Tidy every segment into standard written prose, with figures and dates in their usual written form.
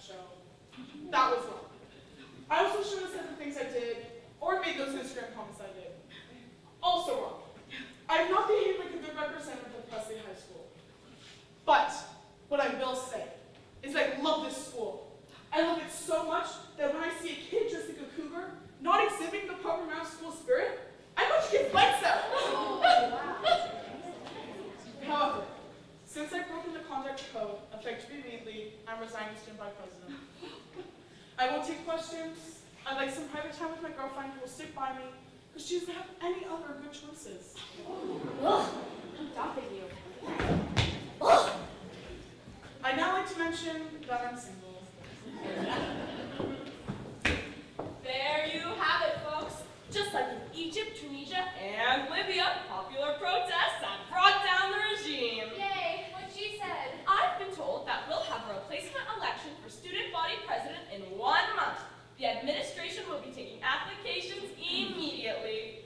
show. That was wrong. I also shouldn't have said the things I did, or made those Instagram comments I did. Also wrong. I have not behaved like a good representative of Presley High School. But what I will say is I love this school. I love it so much that when I see a kid dressed like a cougar, not exhibiting the proper amount of school spirit, I punch kids' lights out. However, since I've broken the conduct code, effective immediately, I'm resigning as student body president. I won't take questions. I'd like some private time with my girlfriend who will stick by me, because she doesn't have any other good choices. Ugh, I'm dumping you. Ugh. I'd now like to mention that I'm single. There you have it, folks. Just like in Egypt, Tunisia, and Libya, popular protests have brought down the regime. Yay, what she said. I've been told that we'll have a replacement election for student body president in 1 month. The administration will be taking applications immediately.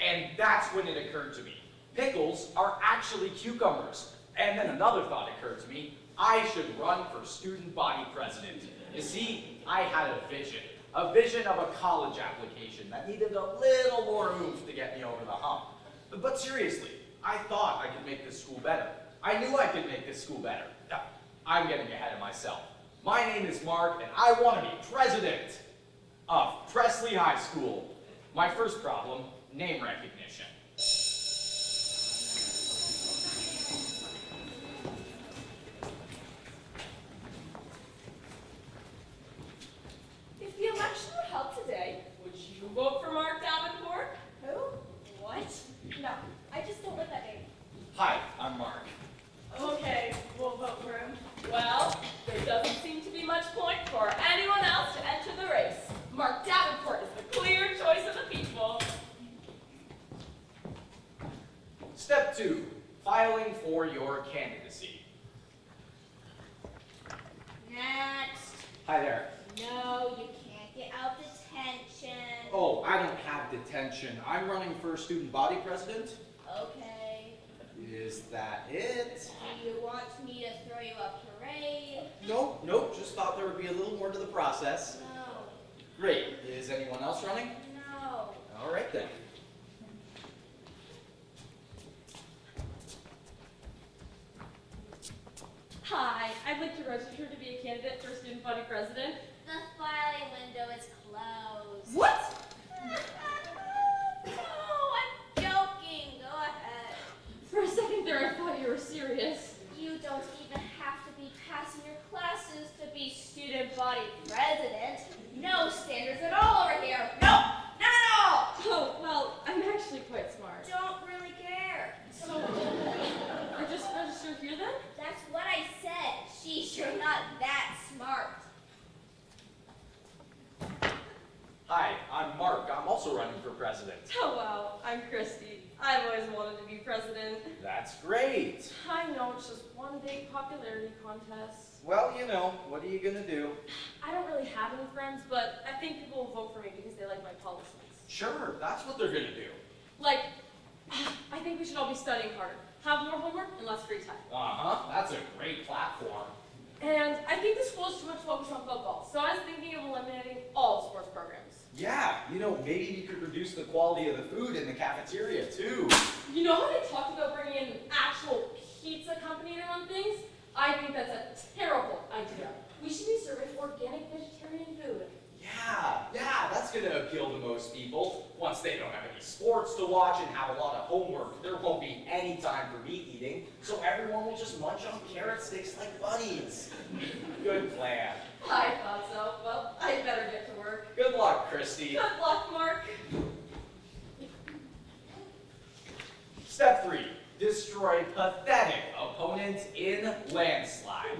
And that's when it occurred to me. Pickles are actually cucumbers. And then another thought occurred to me. I should run for student body president. You see, I had a vision of a college application that needed a little more oomph to get me over the hump. But seriously, I thought I could make this school better. I knew I could make this school better. I'm getting ahead of myself. My name is Mark, and I want to be president of Presley High School. My first problem, name recognition. If the election were held today, would you vote for Mark Davenport? Who? What? No, I just don't live that name. Hi, I'm Mark. Okay, we'll vote for him. Well, there doesn't seem to be much point for anyone else to enter the race. Mark Davenport is the clear choice of the people. Step 2, filing for your candidacy. Next. Hi there. No, you can't get out detention. Oh, I don't have detention. I'm running for student body president. Okay. Is that it? Do you want me to throw you a parade? Nope, just thought there would be a little more to the process. No. Great. Is anyone else running? No. All right then. Hi, I'd like to register to be a candidate for student body president. The filing window is closed. What? No, I'm joking. Go ahead. For a second there, I thought you were serious. You don't even have to be passing your classes to be student body president. No standards at all over here. No, not at all. Oh, well, I'm actually quite smart. Don't really care. So, I just register here then? That's what I said. Sheesh, you're not that smart. Hi, I'm Mark. I'm also running for president. Oh, wow, I'm Christy. I've always wanted to be president. That's great. I know, it's just one big popularity contest. Well, you know, what are you gonna do? I don't really have any friends, but I think people will vote for me because they like my policies. Sure, that's what they're gonna do. Like, I think we should all be studying harder, have more homework, and less free time. Uh-huh, that's a great platform. And I think the school is too much focused on football, so I was thinking of eliminating all sports programs. Yeah, you know, maybe we could reduce the quality of the food in the cafeteria, too. You know how they talked about bringing in an actual pizza company to run things? I think that's a terrible idea. We should be serving organic vegetarian food. Yeah, that's gonna appeal to most people. Once they don't have any sports to watch and have a lot of homework, there won't be any time for meat eating, so everyone will just munch on carrot sticks like bunnies. Good plan. I thought so. Well, I'd better get to work. Good luck, Christy. Good luck, Mark. Step 3, destroy pathetic opponents in landslide.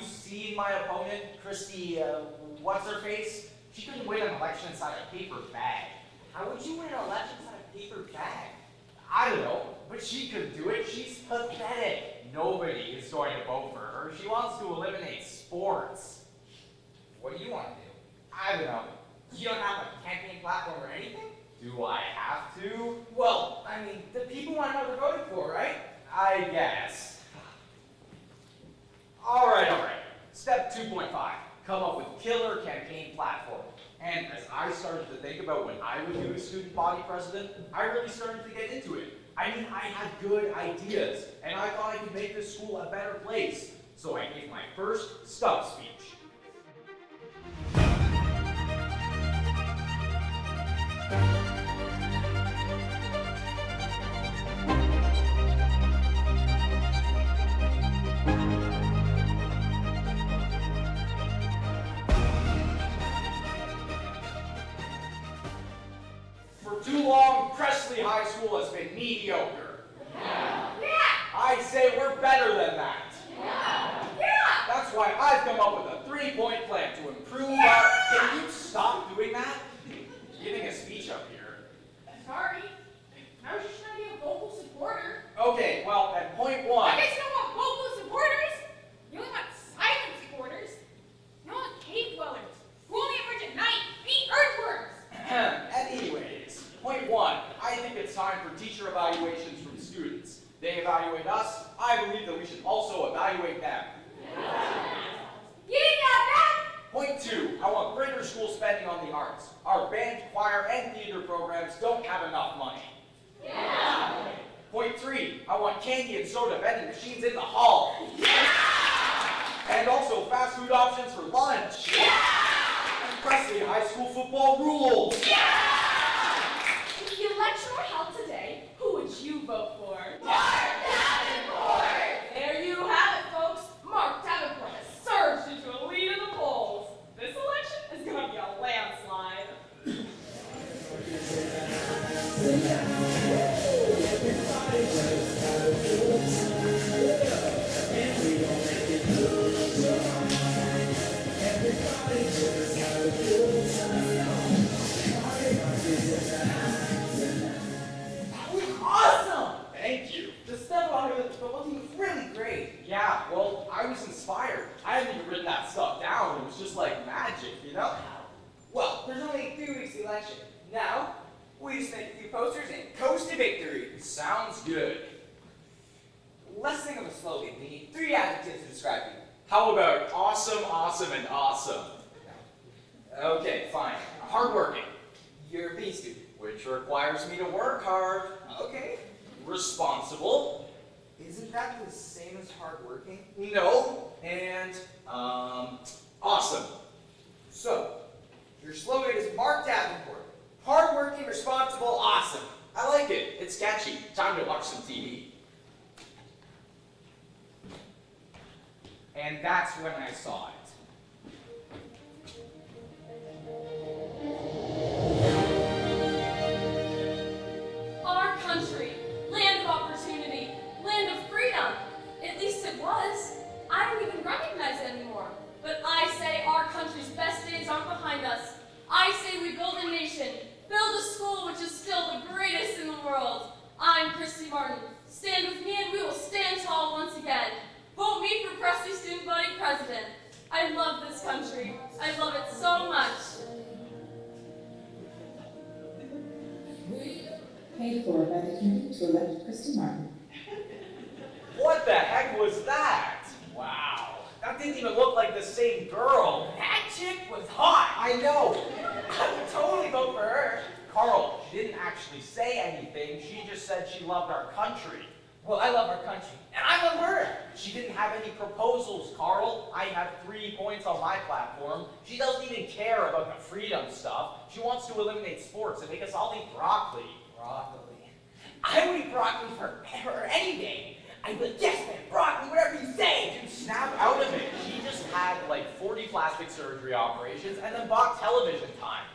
seen my opponent, Christy, what's-her-face? She couldn't win an election inside a paper bag. How would you win an election inside a paper bag? I don't know, but she could do it. She's pathetic. Nobody is going to vote for her. She wants to eliminate sports. What do you want to do? I don't know. You don't have a campaign platform or anything? Do I have to? Well, I mean, the people want to know they're voting for, right? I guess. All right. Step 2.5. Come up with killer campaign platform. And as I started to think about when I would do a student body president, I really started to get into it. I mean, I had good ideas, and I thought I could make this school a better place. So I gave my first stump speech. For too long, Presley High School has been mediocre. Yeah. I say we're better than that. Yeah. That's why I've come up with a 3-point plan to improve our... Can you stop doing that? Giving a speech up here. Sorry. I was just trying to be a vocal supporter. Okay, well, at point 1... I guess you don't want vocal supporters. You only want silent supporters. You don't want cave dwellers who only emerge at night, eat earthworms. Anyways, point 1. I think it's time for teacher evaluations from students. They evaluate us. I believe that we should also evaluate them. Getting that Point 2. I want greater school spending on the arts. Our band, choir, and theater programs don't have enough money. Yeah. Point 3. I want candy and soda vending machines in the hall. And also fast food options for lunch. And Presley High School football rules. If the election were held today, who would you vote for? Mark Davenport. There you have it, folks. Mark Davenport has surged into a lead in the polls. This election is going to be a landslide. That was awesome! Thank you. The stuff on the football team was really great. Yeah, well, I was inspired. I hadn't even written that stuff down. It was just like magic, you know? Well, there's only 3 weeks to the election. Now, we just make a few posters and coast to victory. Sounds good. Let's think of a slogan. We need 3 adjectives to describe you. How about awesome, awesome, and awesome? Okay, fine. Hardworking, You're a B student. which requires me to work hard. Okay. Responsible, Isn't that the same as hardworking? no, and awesome. So, your slogan is Mark Davenport. Hardworking, responsible, awesome. I like it. It's catchy. Time to watch some TV. And that's when I saw it. Our country, land of opportunity, land of freedom. At least it was. I don't even recognize it anymore. But I say our country's best days aren't behind us. I say we build a nation, build a school which is still the greatest in the world. I'm Christy Martin. Stand with me and we will stand tall once again. Vote me for Presley Student Body President. I love this country. I love it so much. Paid for by the committee to elect Christy Martin. What the heck was that? Wow. That didn't even look like the same girl. That chick was hot. I know. I would totally vote for her. Carl, she didn't actually say anything. She just said she loved our country. Well, I love our country, and I love her. She didn't have any proposals, Carl. I have 3 points on my platform. She doesn't even care about the freedom stuff. She wants to eliminate sports and make us all eat broccoli. Broccoli. I would eat broccoli for any day. I'd be like, yes, man, broccoli, whatever you say. Dude, snap out of it. She just had like 40 plastic surgery operations and then bought television time.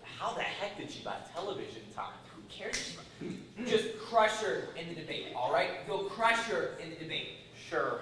How the heck did she buy television time? Who cares? Just crush her in the debate, all right? You'll crush her in the debate. Sure.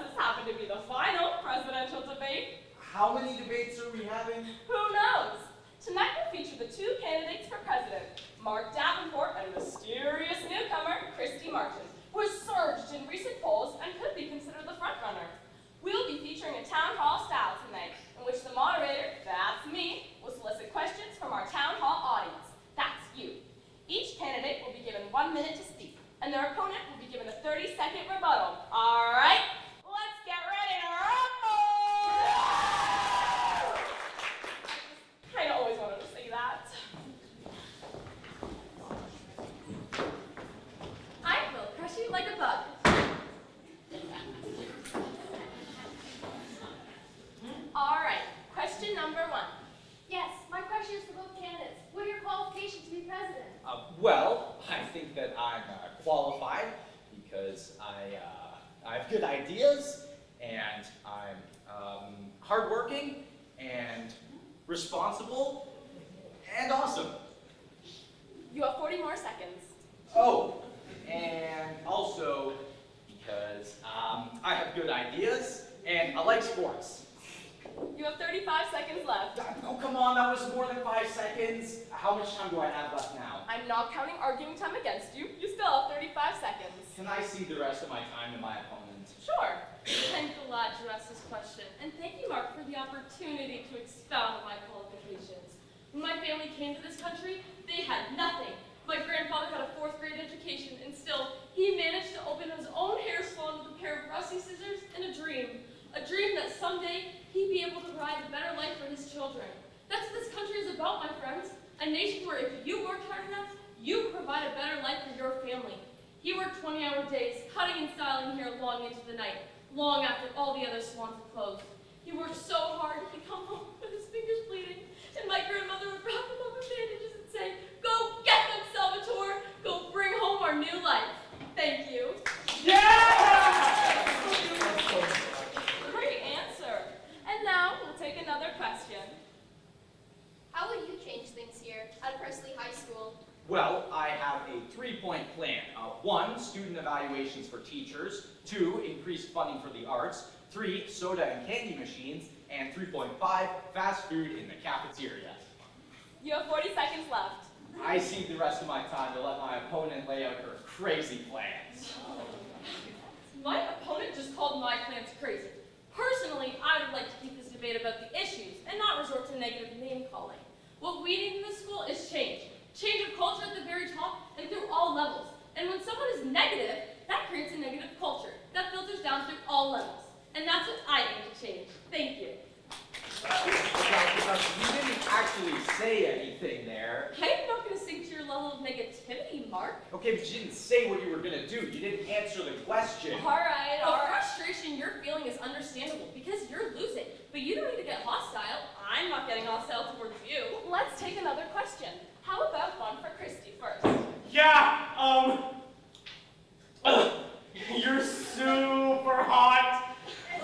this happened to be the final presidential debate. How many debates are we having? Who knows? Tonight we'll feature the two candidates for president, Mark Davenport and mysterious newcomer, Christy Martin, who has surged in recent polls and could be considered the frontrunner. We'll be featuring a town hall style tonight, in which the moderator, that's me, will solicit questions from our town hall audience. That's you. Each candidate will be given 1 minute to speak, and their opponent will be given a 30-second rebuttal. All right, let's get ready to rumble! I kind of always wanted to say that. I will crush you like a bug. All right, question number 1. Yes, my question is for both candidates. What are your qualifications to be president? Well, I think that I'm qualified because I have good ideas, and I'm hardworking, and responsible, and awesome. You have 40 more seconds. Oh, and also because I have good ideas, and I like sports. You have 35 seconds left. Oh, come on, that was more than 5 seconds. How much time do I have left now? I'm not counting arguing time against you. You still have 35 seconds. Can I see the rest of my time to my opponent? Sure. I'm glad you asked this question, and thank you, Mark, for the opportunity to expound on my qualifications. When my family came to this country, they had nothing. My grandfather had a 4th grade education, and still, he managed to open his own hair salon with a pair of rusty scissors and a dream. A dream that someday he'd be able to provide a better life for his children. That's what this country is about, my friends. A nation where if you worked hard enough, you could provide a better life for your family. He worked 20-hour days, cutting and styling hair long into the night, long after all the other salons had closed. He worked so hard, he'd come home with his fingers bleeding, and my grandmother would wrap him up in bandages and say, "Go get them, Salvatore! Go bring home our new life." Thank you. Yeah! Great answer. And now we'll take another question. How will you change things here at Presley High School? Well, I have a 3-point plan. 1, student evaluations for teachers. 2, increased funding for the arts. 3, soda and candy machines. And 3.5, fast food in the cafeteria. You have 40 seconds left. I cede the rest of my time to let my opponent lay out her crazy plans. My opponent just called my plans crazy. Personally, I would like to keep this debate about the issues and not resort to negative name-calling. What we need in this school is change. Change of culture at the very top and through all levels. And when someone is negative, that creates a negative culture that filters down through all levels. And that's what I aim to change. Thank you. You didn't actually say anything there. I'm not going to sink to your level of negativity, Mark. Okay, but you didn't say what you were going to do. You didn't answer the question. All right. The frustration you're feeling is understandable because you're losing. But you don't need to get hostile. I'm not getting hostile towards you. Let's take another question. How about one for Christy first? Yeah, you're super hot.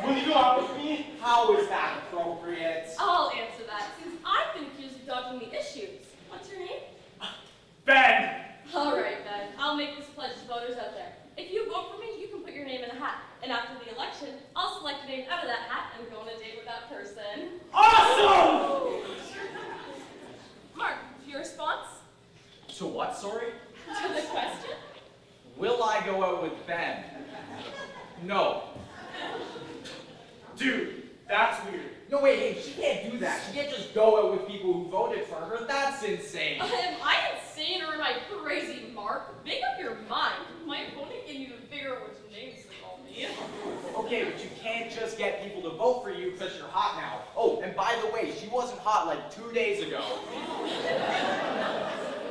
Will you go out with me? How is that appropriate? I'll answer that since I've been accused of dodging the issues. What's your name? Ben. All right, Ben. I'll make this pledge to voters out there. If you vote for me, you can put your name in a hat. And after the election, I'll select a name out of that hat and go on a date with that person. Awesome! Mark, your response To what, sorry? to the question? Will I go out with Ben? No. Dude, that's weird. No, wait, hey, she can't do that. She can't just go out with people who voted for her. That's insane. Am I insane or am I crazy, Mark? Make up your mind. My opponent gave me the figure which names to call me. Okay, but you can't just get people to vote for you because you're hot now. Oh, and by the way, she wasn't hot like 2 days ago.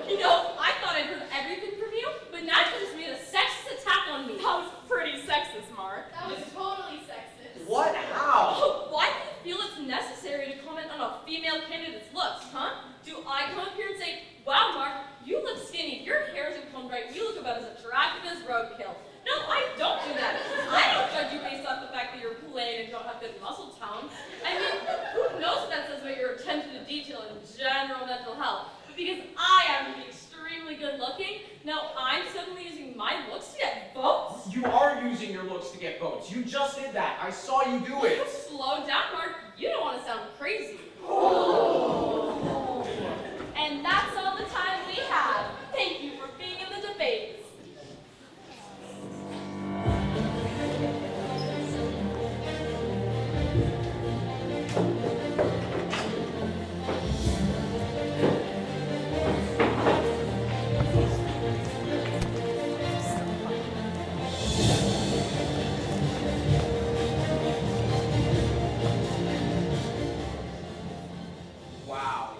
You know, I thought I'd heard everything from you, but now you just made a sexist attack on me. That was pretty sexist, Mark. That was totally sexist. What? How? Why do you feel it's necessary to comment on a female candidate's looks, huh? Do I come up here and say, "Wow, Mark, you look skinny, your hair isn't combed right, you look about as attractive as roadkill"? No, I don't do that. I don't judge you based off the fact that you're plain and don't have good muscle tone. I mean, who knows what that says about your attention to detail and general mental health? But because I happen to be extremely good looking, now I'm suddenly using my looks to get votes? You are using your looks to get votes. You just just did that. I saw you do it. Slow down, Mark. You don't want to sound crazy. And that's all the time we have. Thank you for being in the debates. Wow.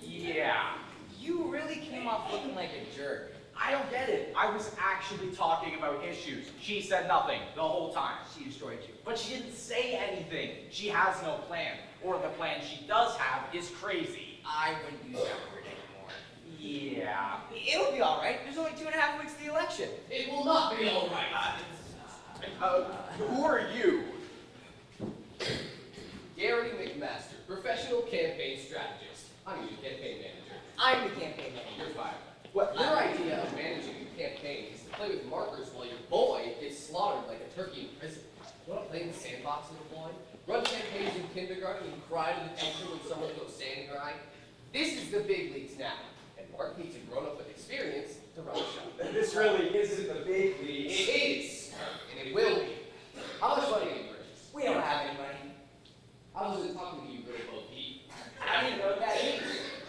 Yeah. You really came off looking like a jerk. I don't get it. I was actually talking about issues. She said nothing the whole time. She destroyed you. But she didn't say anything. She has no plan. Or the plan she does have is crazy. I wouldn't use that word anymore. Yeah. It'll be all right. There's only 2.5 weeks to the election. It will not be all right. Who are you? Gary McMaster, professional campaign strategist. I'm your campaign manager. I'm the campaign manager. You're fired. Well, your idea of managing a campaign is to play with markers while your boy gets slaughtered like a turkey in prison. You want to play in the sandbox, little boy? Run campaigns in kindergarten and cry to the teacher when someone goes standing right? This is the big leagues now, and Mark needs a grown-up with experience to run the show. This really isn't the big It leagues. is, and it will be. How much money do you raise? We don't have any money. I wasn't talking to you, little Bo Peep. I didn't know what that is.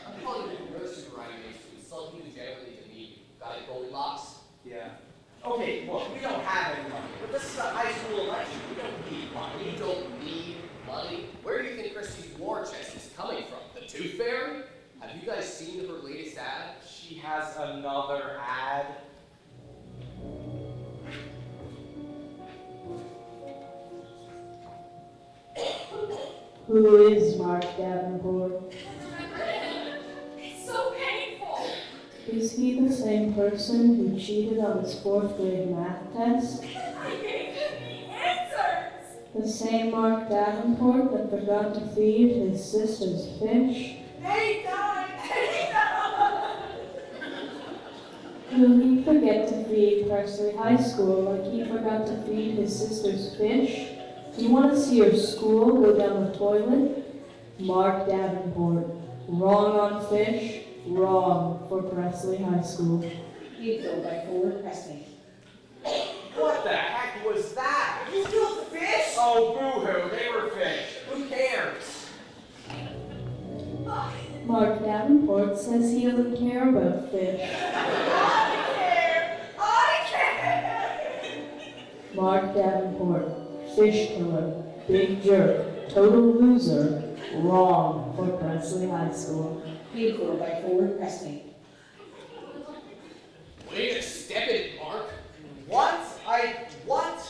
I'm calling you nursery rhymes to insult you generally to me. Got it, Goldilocks? Yeah. Okay, look, we don't have any money, but this is a high school election. We don't need money. You don't need money. Where do you think Christie's war chest is coming from? The Tooth Fairy? Have you guys seen her latest ad? She has another ad. Who is Mark Davenport? It's so painful. Is he the same person who cheated on his 4th grade math test? I gave him the answers. The same Mark Davenport that forgot to feed his sister's fish? They died. Will he forget to feed Presley High School like he forgot to feed his sister's fish? Do you want to see your school go down the toilet? Mark Davenport. Wrong on fish, wrong for Presley High School. Veto by Ford Presley. What the heck was that? You killed the fish? Oh, boo-hoo, they were fish. Who cares? Mark Davenport says he doesn't care about fish. I care. Mark Davenport, fish killer, big jerk, total loser, wrong for Presley High School. Veto by Ford Presley. Way to step it, Mark. What?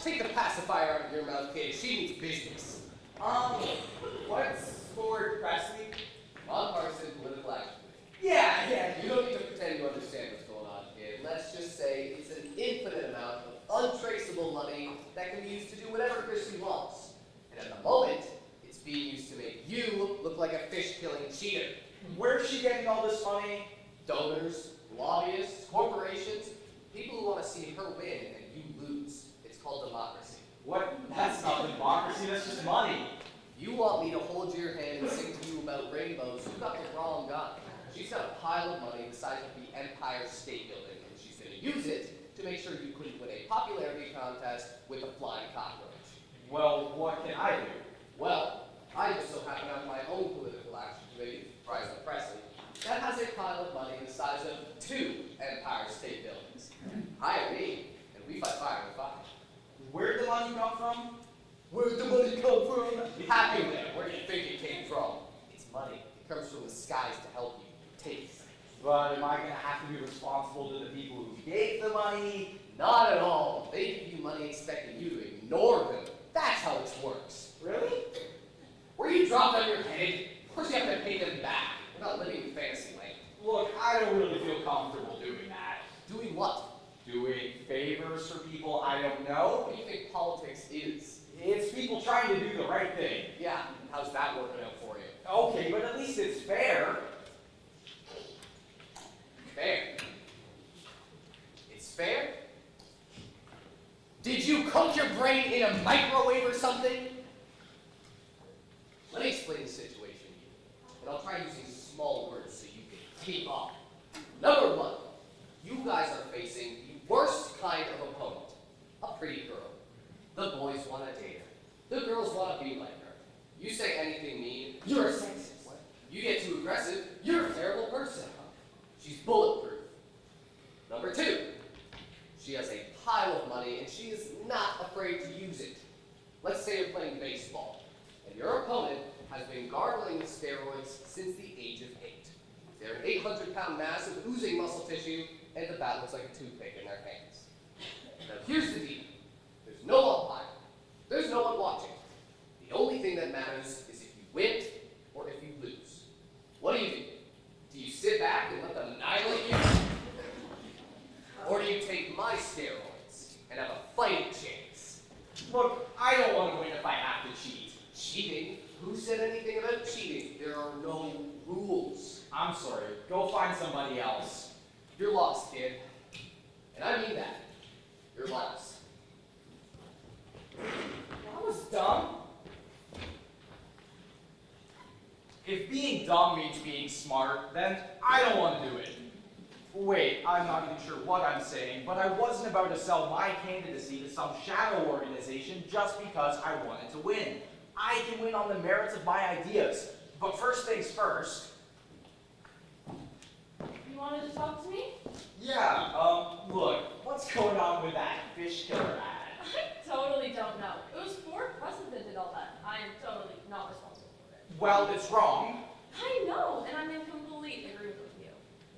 Take the pacifier out of your mouth, kid. She means business. What's Ford Presley? Nonpartisan political action. Yeah. You don't need to pretend you understand what's going on, kid. Let's just say it's an infinite amount of untraceable money that can be used to do whatever Christie wants. And at the moment, it's being used to make you look like a fish-killing cheater. Where's she getting all this money? Donors, lobbyists, corporations, people who want to see her win and you lose. It's called democracy. What? That's not democracy, that's just money. You want me to hold your hand and sing to you about rainbows, you got the wrong guy. She's got a pile of money the size of the Empire State Building, and she's going to use it to make sure you couldn't win a popularity contest with a flying cockroach. Well, what can I do? Well, I just so happen to have my own political action committee, President Presley, that has a pile of money the size of 2 Empire State Buildings. Hire me, and we fight fire with fire. Where'd the money come from? Where'd the money come from? Happy there. Where do you think it came from? It's money. It comes from the skies to help you. Take it. But am I gonna have to be responsible to the people who gave the money? Not at all. They give you money expecting you to ignore them. That's how this works. Really? Were you dropped on your head? Of course you have to pay them back. We're not living in fantasy land. Look, I don't really feel comfortable doing that. Doing what? Doing favors for people I don't know? What do you think politics is? It's people trying to do the right thing. Yeah, how's that working out for you? Okay, but at least it's fair. Fair. It's fair? Did you cook your brain in a microwave or something? Let me explain the situation to you, and I'll try using small words so you can keep up. Number one, you guys are facing the worst kind of opponent, a pretty girl. The boys want to date her. The girls want to be like her. You say anything mean, you're a sexist. You get too aggressive, you're a terrible person. She's bulletproof. Number two, she has a pile of money and she is not afraid to use it. Let's say you're playing baseball, and your opponent has been gargling steroids since the age of 8. They're an 800-pound mass of oozing muscle tissue, and the bat looks like a toothpick in their hands. Now here's the deal. There's no umpire. There's no one watching. The only thing that matters is if you win or if you lose. What do? Do you sit back and let them annihilate you? Or do you take my steroids and have a fighting chance? Look, I don't want to win if I have to cheat. Cheating? Who said anything about cheating? There are no rules. I'm sorry. Go find somebody else. You're lost, kid. And I mean that. You're lost. That was dumb. If being dumb means being smart, then I don't want to do it. Wait, I'm not even sure what I'm saying, but I wasn't about to sell my candidacy to some shadow organization just because I wanted to win. I can win on the merits of my ideas. But first things first. You wanted to talk to me? Yeah, look, what's going on with that fish killer ad? I totally don't know. It was Ford President did all that. I am totally not responsible for it. Well, it's wrong. I know, and I'm in complete agreement with you.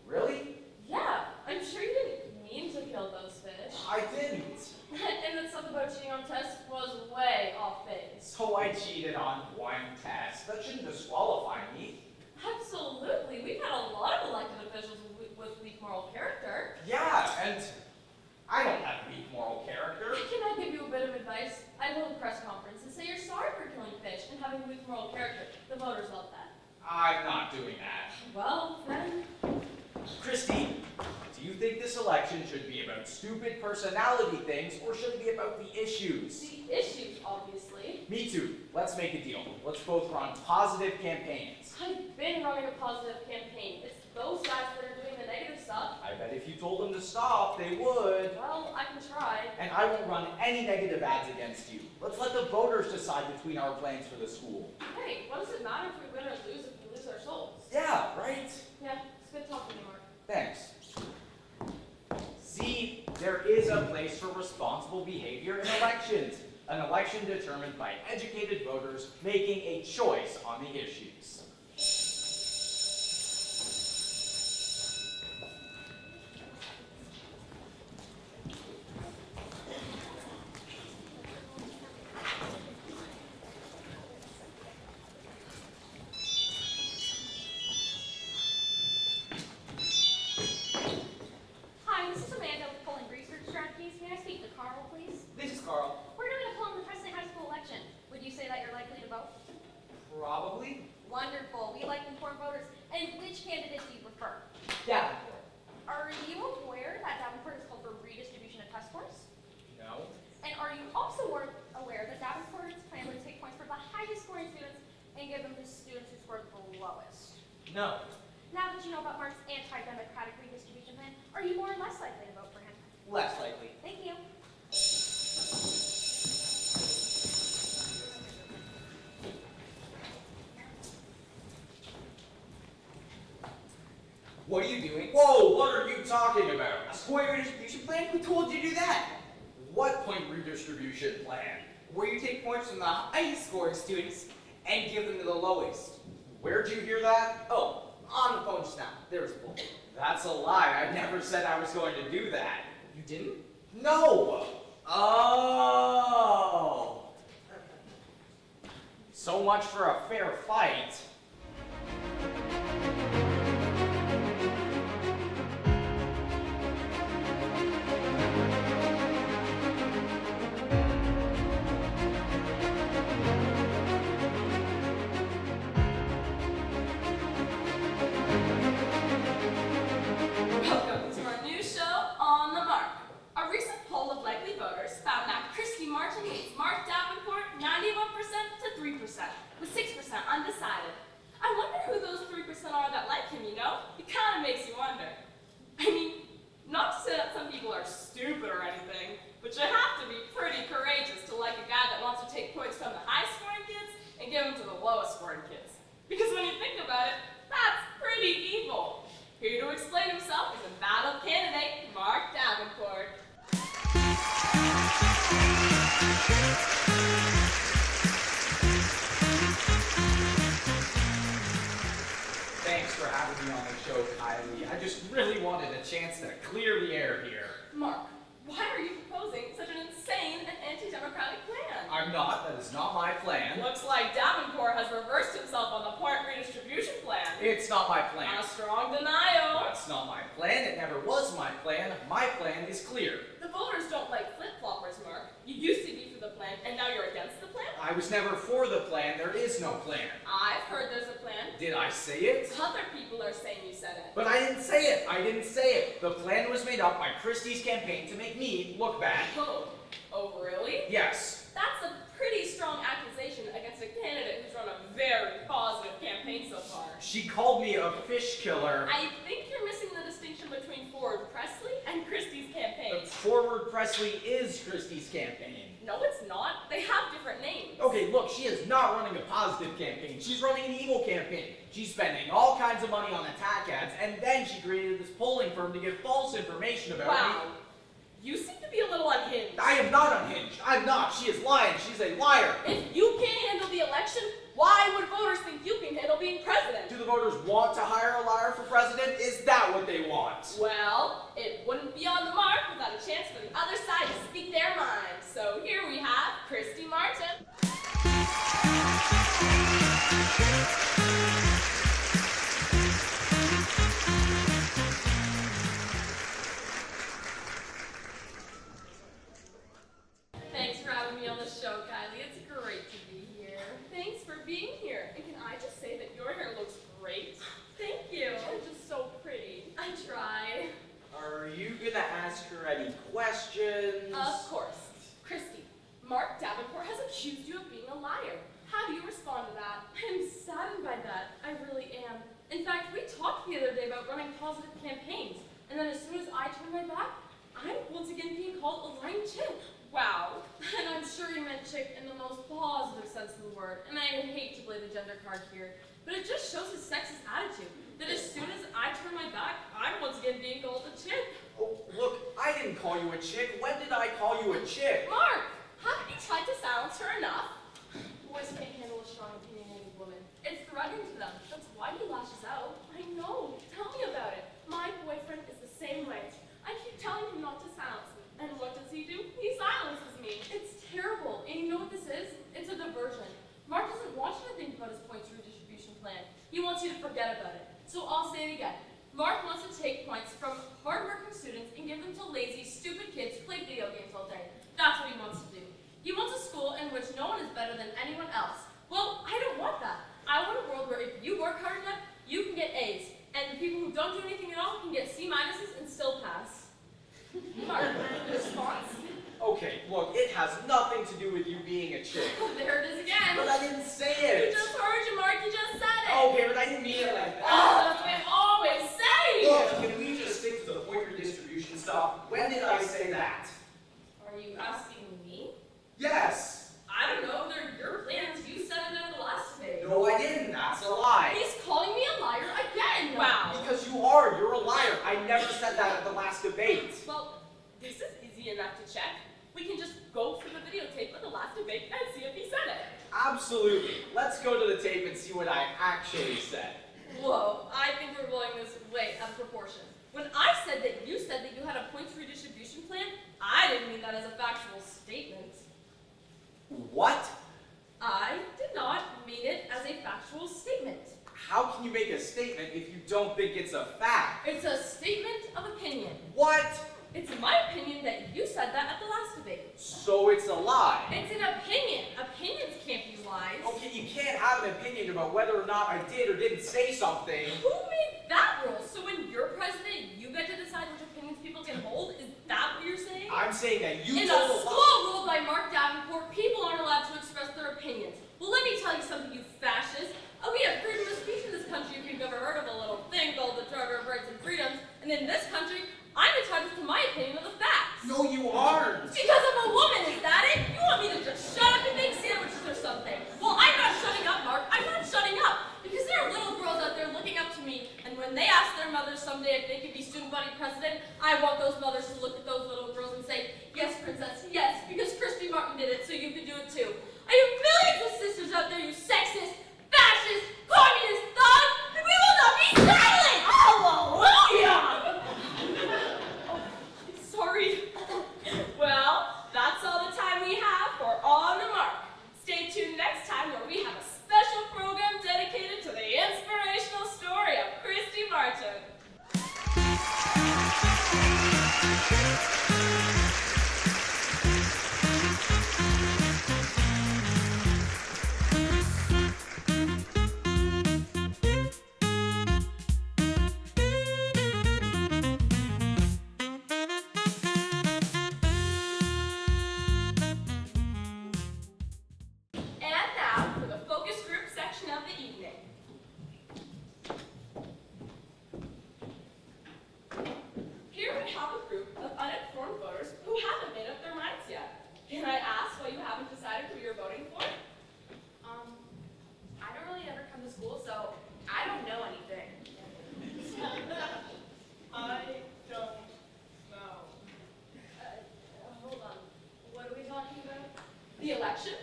Really? Yeah, I'm sure you didn't mean to kill those fish. I didn't. And that stuff about cheating on tests was way off base. So I cheated on one test. That shouldn't disqualify me. Absolutely. We've had a lot of elected officials with weak moral character. Yeah, and I don't have weak moral character. Can I give you a bit of advice? I'd hold a press conference and say you're sorry for killing fish and having weak moral character. The voters love that. I'm not doing that. Well, then, Christy, do you think this election should be about stupid personality things or should it be about the issues? the issues, obviously. Me too. Let's make a deal. Let's both run positive campaigns. I've been running a positive campaign. It's those guys that are doing the negative stuff. I bet if you told them to stop, they would. Well, I can try. And I won't run any negative ads against you. Let's let the voters decide between our plans for the school. Hey, what does it matter if we win or lose if we lose our souls? Yeah, right? Yeah, it's good talking to you, Mark. Thanks. See, there is a place for responsible behavior in elections. An election determined by educated voters making a choice on the issues. Hi, this is Amanda with Polling Research Strategies. May I speak to Carl, please? This is Carl. We're doing a poll in the Presley High School election. Would you say that you're likely to vote? Probably. Wonderful. We like informed voters. And which candidate do you prefer? Davenport. Are you aware that Davenport is called for redistribution of test scores? No. And are you also aware that Davenport's plan would take points from the highest scoring students and give them to students who scored the lowest? No. Now that you know about Mark's anti-democratic redistribution plan, are you more or less likely to vote for him? Less likely. Thank you. What are you doing? Whoa, what are you talking about? A square redistribution plan? Who told you to do that? What point redistribution plan? Where you take points from the highest scoring students and give them to the lowest. Where'd you hear that? Oh, on the phone just now. There was bull. That's a lie. I never said I was going to do that. You didn't? No! Oh. So much for a fair fight. Welcome to our new show, On the Mark. A recent poll of likely voters found that Christy with 6% undecided. I wonder who those 3% are that like him, you know? It kind of makes you wonder. I mean, not to say that some people are stupid or anything, but you have to be pretty courageous to like a guy that wants to take points from the high-scoring kids and give them to the lowest-scoring kids. Because when you think about it, that's pretty evil. Here to explain himself is embattled candidate Mark Davenport. Thanks for having me on the show, Kylie. I just really wanted a chance to clear the air here. Mark, why are you proposing such an insane and anti-democratic plan? I'm not. That is not my plan. Looks like Davenport has reversed himself on the point redistribution plan. It's not my plan. A strong denial. That's not my plan. It never was my plan. My plan is clear. The voters don't like flip-floppers, Mark. You used to be for the plan, and now you're against the plan? I was never for the plan. There is no plan. I've heard there's a plan. Did I say it? Other people are saying you said it. But I didn't say it. I didn't say it. The plan was made up by Christie's campaign to make me look bad. Oh, really? Yes. That's a pretty strong accusation against a candidate who's run a very positive campaign so far. She called me a fish killer. I think you're missing the distinction between Forward Presley and Christie's campaign. Forward Presley is Christie's campaign. No, it's not. They have different names. Okay, look, she is not running a positive campaign. She's running an evil campaign. She's spending all kinds of money on attack ads, and then she created this polling firm to give false information about me. Wow. You seem to be a little unhinged. I am not unhinged. I'm not. She is lying. She's a liar. If you can't handle the election, why would voters think you can handle being president? Do the voters want to hire a liar for president? Is that what they want? Well, it wouldn't be on the mark without a chance for the other side to speak their mind. So here we have Christy Martin. Thanks for having me on the show, Kylie. It's great to be here. Thanks for being here. And can I just say that your hair looks great? Thank you. You're just so pretty. I try. Are you gonna ask her any questions? Of course. Christy, Mark Davenport has accused you of being a liar. How do you respond to that? I'm saddened by that. I really am. In fact, we talked the other day about running positive campaigns. And then as soon as I turn my back, I'm once again being called a lying chick. Wow. And I'm sure you meant chick in the most positive sense of the word. And I hate to play the gender card here, but it just shows his sexist attitude. That as soon as I turn my back, I'm once again being called a chick. Oh, look, I didn't call you a chick. When did I call you a chick? Mark, haven't you tried to silence her enough? Boys can't handle a strong opinion in a woman. It's threatening to them. That's why he lashes out. I know. Tell me about it. My boyfriend is the same way. I keep telling him not to silence me. And what does he do? He silences me. It's terrible. And you know what this is? It's a diversion. Mark doesn't want you to think about his points redistribution plan. He wants you to forget about it. So I'll say it again. Mark wants to take points from hardworking students and give them to lazy, stupid kids who play video games all day. That's what he wants to do. He wants a school in which no one is better than anyone else. Well, I don't want that. I want a world where if you work hard enough, you can get A's. And the people who don't do anything at all can get C- and still pass. Mark, response? Okay, look, it has nothing to do with you being a chick. Oh, there it is again. But I didn't say You it. just heard you, Mark. You just said it. Okay, but I didn't mean it like that. Oh, that's what I always say. Look, can we just stick to the point redistribution stuff? When did I say that? Are you asking me? Yes. I don't know. They're your plans. You said it in the last debate. No, I didn't. That's a lie. He's calling me a liar again. Wow. Because you are. You're a liar. I never said that at the last debate. Well, this is easy enough to check. We can just go through the videotape of the last debate and see if he said it. Absolutely. Let's go to the tape and see what I actually said. Whoa, I think we're blowing this way out of proportion. When I said that you said that you had a points redistribution plan, I didn't mean that as a factual statement. What? I did not mean it as a factual statement. How can you make a statement if you don't think it's a fact? It's a statement of opinion. What? It's my opinion that you said that at the last debate. So it's a lie. It's an opinion. Opinions can't be lies. Okay, you can't have an opinion about whether or not I did or didn't say something. Who made that rule? So when you're president, you get to decide which opinions people can hold? Is that what you're saying? I'm saying that you In told a a lie. school ruled by Mark Davenport, people aren't allowed to express their opinions. Well, let me tell tell you something, you fascist. We have freedom of speech in this country if you've ever heard of a little thing called the Charter of Rights and Freedoms. And in this country, I'm entitled to my opinion of the facts. No, you aren't. It's because I'm a woman, is that it? You want me to just shut up and make sandwiches or something? Well, I'm not shutting up, Mark. I'm not shutting up. Because there are little girls out there looking up to me, and when they ask their mothers someday if they could be student body president, I want those mothers to look at those little girls and say, yes, princess, yes, because Christy Martin did it, so you can do it too. I have millions of sisters out there, you sexist, fascist, communist thug, and we will not be silent! Hallelujah! Sorry. Well, that's all the time we have for On the Mark. Stay tuned next time where we have a special program dedicated to the inspirational story of Christy Martin. And now for the focus group section of the evening. Here we have a group of uninformed voters who haven't made up their minds yet. Can I ask why you haven't decided who you're voting for? I don't really ever come to school, so I don't know anything. I don't know. Hold on. What are we talking about? The election?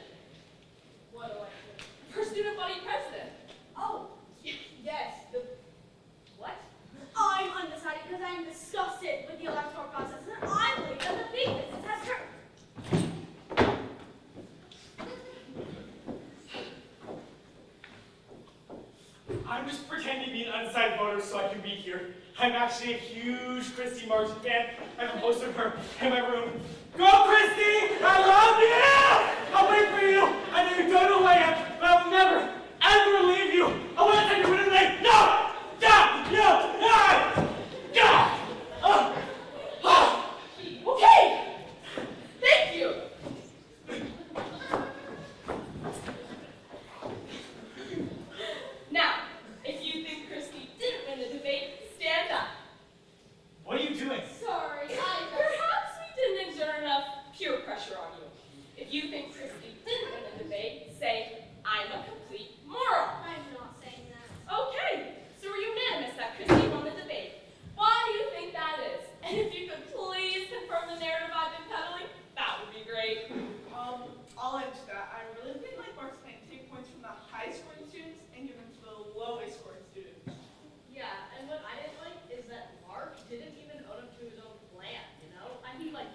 What election? For student body president. Oh, yes, the... What? I'm undecided because I'm disgusted with the electoral process, and I believe that the big business has turned. I'm just pretending to be an undecided voter so I can be here. I'm actually a huge Christy Martin fan. I have a poster of her in my room. Go, Christy! I love you! I'll wait for you! I know you don't know who I am, but I will never, ever leave you! I want to take you with me! No! Stop! No! No! God! Okay! Thank you! Now, if you think Christy didn't win the debate, stand up. What are you doing? Sorry, perhaps we didn't exert enough peer pressure on you. If you think Christy didn't win the debate, say, I'm a complete moron. I'm not saying that. Okay, so we're unanimous that Christy won the debate. Why do you think that is? And if you could please confirm the narrative I've been peddling, that would be great. I'll answer that. I really think like Mark's plan to take points from the high scoring students and give them to the lowest scoring students. Yeah, and what I didn't like is that Mark didn't even own up to his own plan, you know? I mean, like,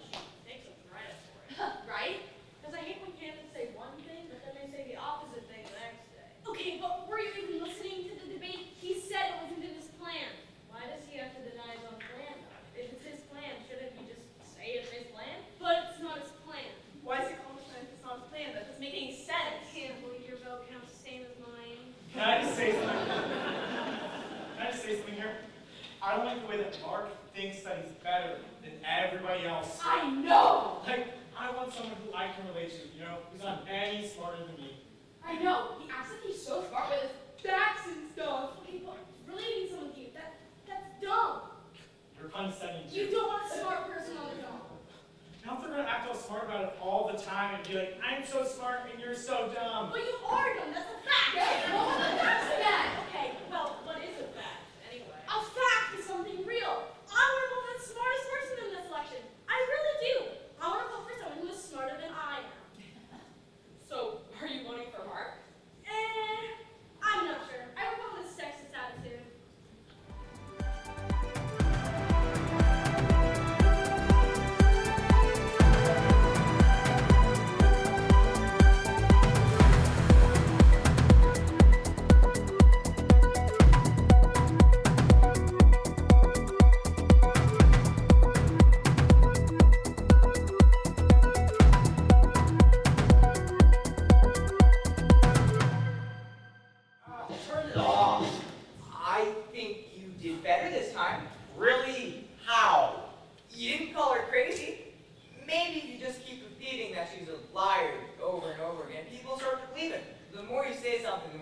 take some credit for it. Right? Because I hate when candidates say one thing, but then they say the opposite thing the next day. Okay, but were you even listening to the debate? He said it wasn't in his plan. Why does he have to deny his own plan, though? If it's his plan, shouldn't he just say it's his plan? But it's not his plan. Why is he calling it plan if it's not his plan? That doesn't make any sense. I can't believe your vote counts the same as mine. Can I just say something? Can I just say something here? I don't like the way that Mark thinks that he's better than everybody else. I know! Like, I want someone who I can relate to, you know, who's not any smarter than me. I know, he acts like he's so smart with his facts and stuff. Okay, but relating someone to you, that's dumb. You're condescending You too. don't want a smart person on the job. Now if they're gonna act all smart about it all the time and be like, I'm so smart and you're so dumb. But you are dumb, that's a fact. Yeah, What are the facts of that? Okay, well, what is a fact, anyway? A fact is something real. I want to vote for the smartest person in this election. I really do. I want to vote for someone who is smarter than I am. So, are you voting for Mark? I'm not sure. I would vote with a sexist attitude.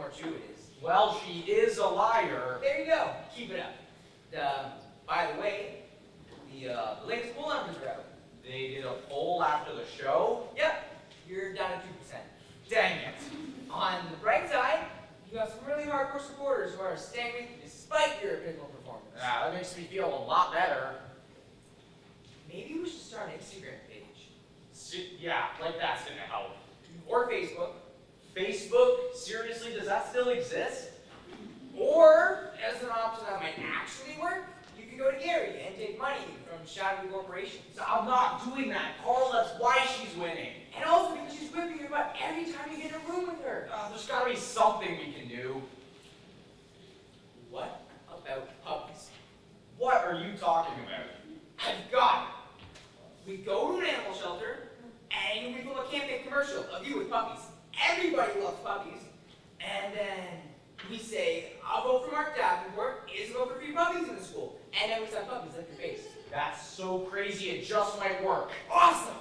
more to it is. Well, she is a liar. There you go. Keep it up. By the way, the latest poll numbers are out. They did a poll after the show? Yep, you're down at 2%. Dang it. On the bright side, you have some really hardcore supporters who are staying with you despite your abysmal performance. Ah, that makes me feel a lot better. Maybe we should start an Instagram page. Yeah, like that's gonna help. Or Facebook. Facebook? Seriously, does that still exist? Or, as an option that might actually work, you can go to Gary and take money from shadowy corporations. I'm not doing that, Carl. That's why she's winning. And also because she's whipping your butt every time you get in a room with her. There's gotta be something we can do. What about puppies? What are you talking about? I've got it. We go to an animal shelter, and we film a campaign commercial of you with puppies. Everybody loves puppies. And then we say, I'll vote for Mark Davenport, is a vote for free puppies in the school. And then we sell puppies like your face. That's so crazy, it just might work. Awesome!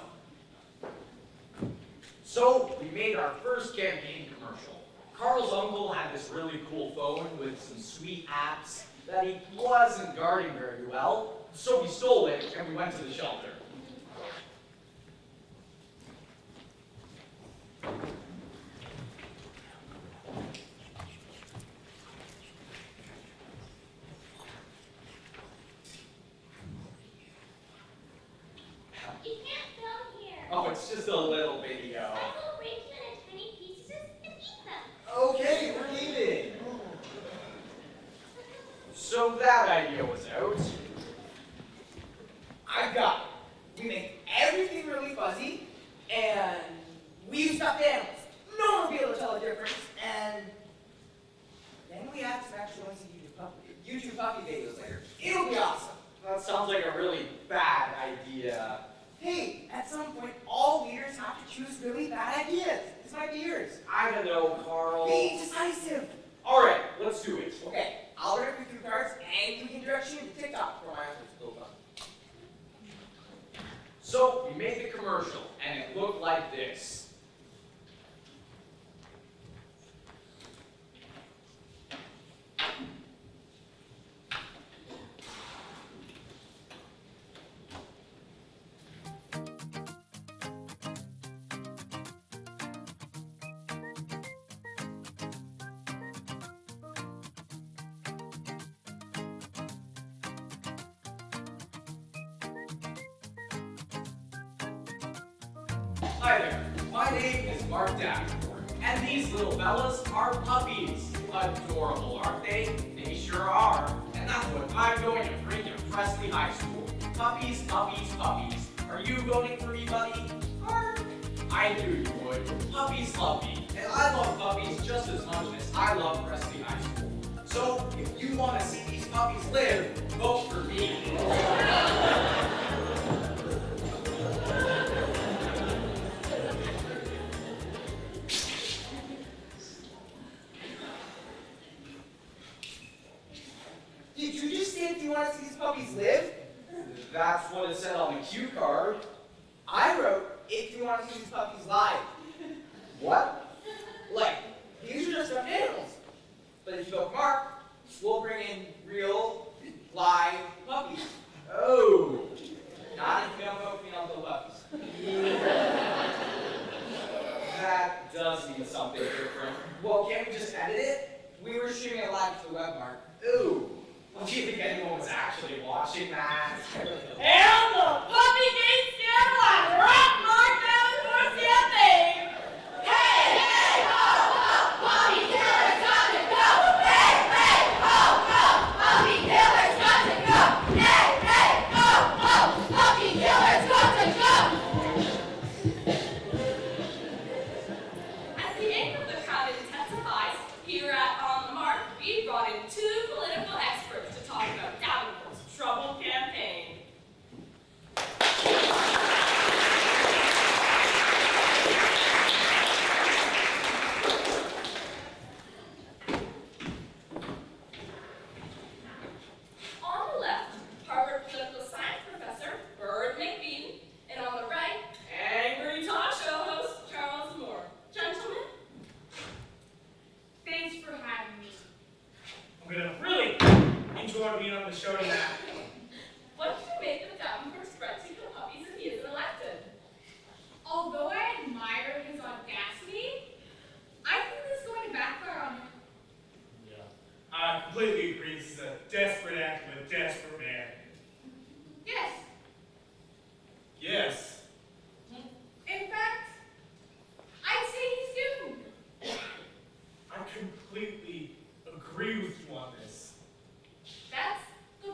So, we made our first campaign commercial. Carl's uncle had this really cool phone with some sweet apps that he wasn't guarding very well. So we stole it and we went to the shelter. You can't film here. Oh, it's just a little video. I will break you into tiny pieces and eat them. Okay, we're leaving. So that idea was out. I've got it. We make everything really fuzzy, and we use stuffed animals. No one will be able to tell the difference, and then we add some extra ones to YouTube puppy videos later. It'll be awesome. That sounds like a really bad idea. Hey, at some point, all leaders have to choose really bad ideas. This might be yours. I don't know, Carl. Be decisive. All right, let's do it. Okay, I'll rip you through cards, and we can direct you into TikTok for my answers to build on. So we made the commercial, and it looked like this. Hi there, my name is Mark Davenport, and these little fellas are puppies. Adorable, aren't they? They sure are. And that's what I'm going to bring to Presley High School. Puppies, puppies, puppies. Are you voting for me, buddy? I knew you would. Puppies love me, and I love puppies just as much as I love Presley High School. So, if you want to see these puppies live, vote for me. Did you just say if you want to see these puppies live? That's what it said on the cue card. I wrote, if you want to see these puppies live. What? Like, these are just stuffed animals. But if you vote Mark, we'll bring in real, live puppies. Oh. Not if you don't vote for me, I'll go puppies. That does mean something different. Well, can't we just edit it? We were streaming it live to the web, Mark. Ooh. Do you think anyone was actually watching that? And the puppy gate scandal at Rock Mark Davenport's campaign. Hey, hey, ho, ho, puppy killer's got to go. Hey, hey, ho, ho, puppy killer's got to go. Hey, hey, ho, ho, puppy killer's got to go. As the anger of the crowd intensifies, here at On the Mark, we brought in two political experts to talk about Davenport's troubled campaign. I'm gonna really enjoy being on the show tonight. What did you make of Davenport's threat to kill puppies if he isn't elected? Although I admire his audacity, I think this is going to backfire on him. Yeah. I completely agree. This is a desperate act of a desperate man. Yes. Yes. In fact, I'd say he's doomed. I completely agree with you on this. That's the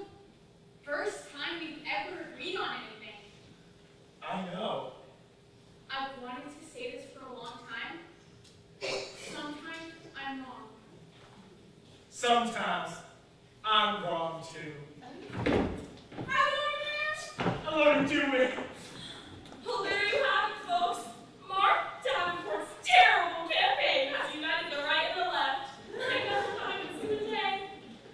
first time we've ever agreed on anything. I know. I've wanted to say this for a long time. Sometimes I'm wrong. Sometimes I'm wrong too. How do I know? I love you too, man. Well, there you have it, folks. Mark Davenport's terrible campaign has united the right and the left. I guess time is today.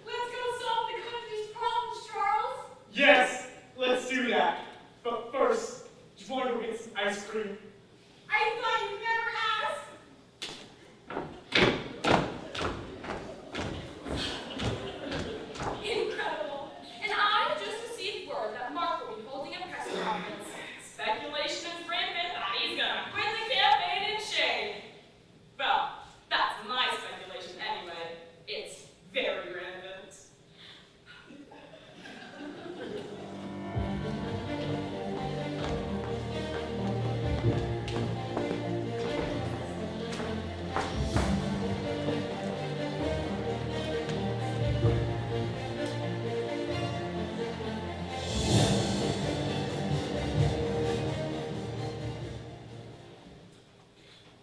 Let's go solve the country's problems, Charles. Yes, let's do that. But first, just want to go get some ice cream. I thought you'd never ask. Incredible. And I just received word that Mark will be holding a press conference. Speculation is rampant that he's gonna quit the campaign in shame. Well, that's my speculation anyway. It's very rampant.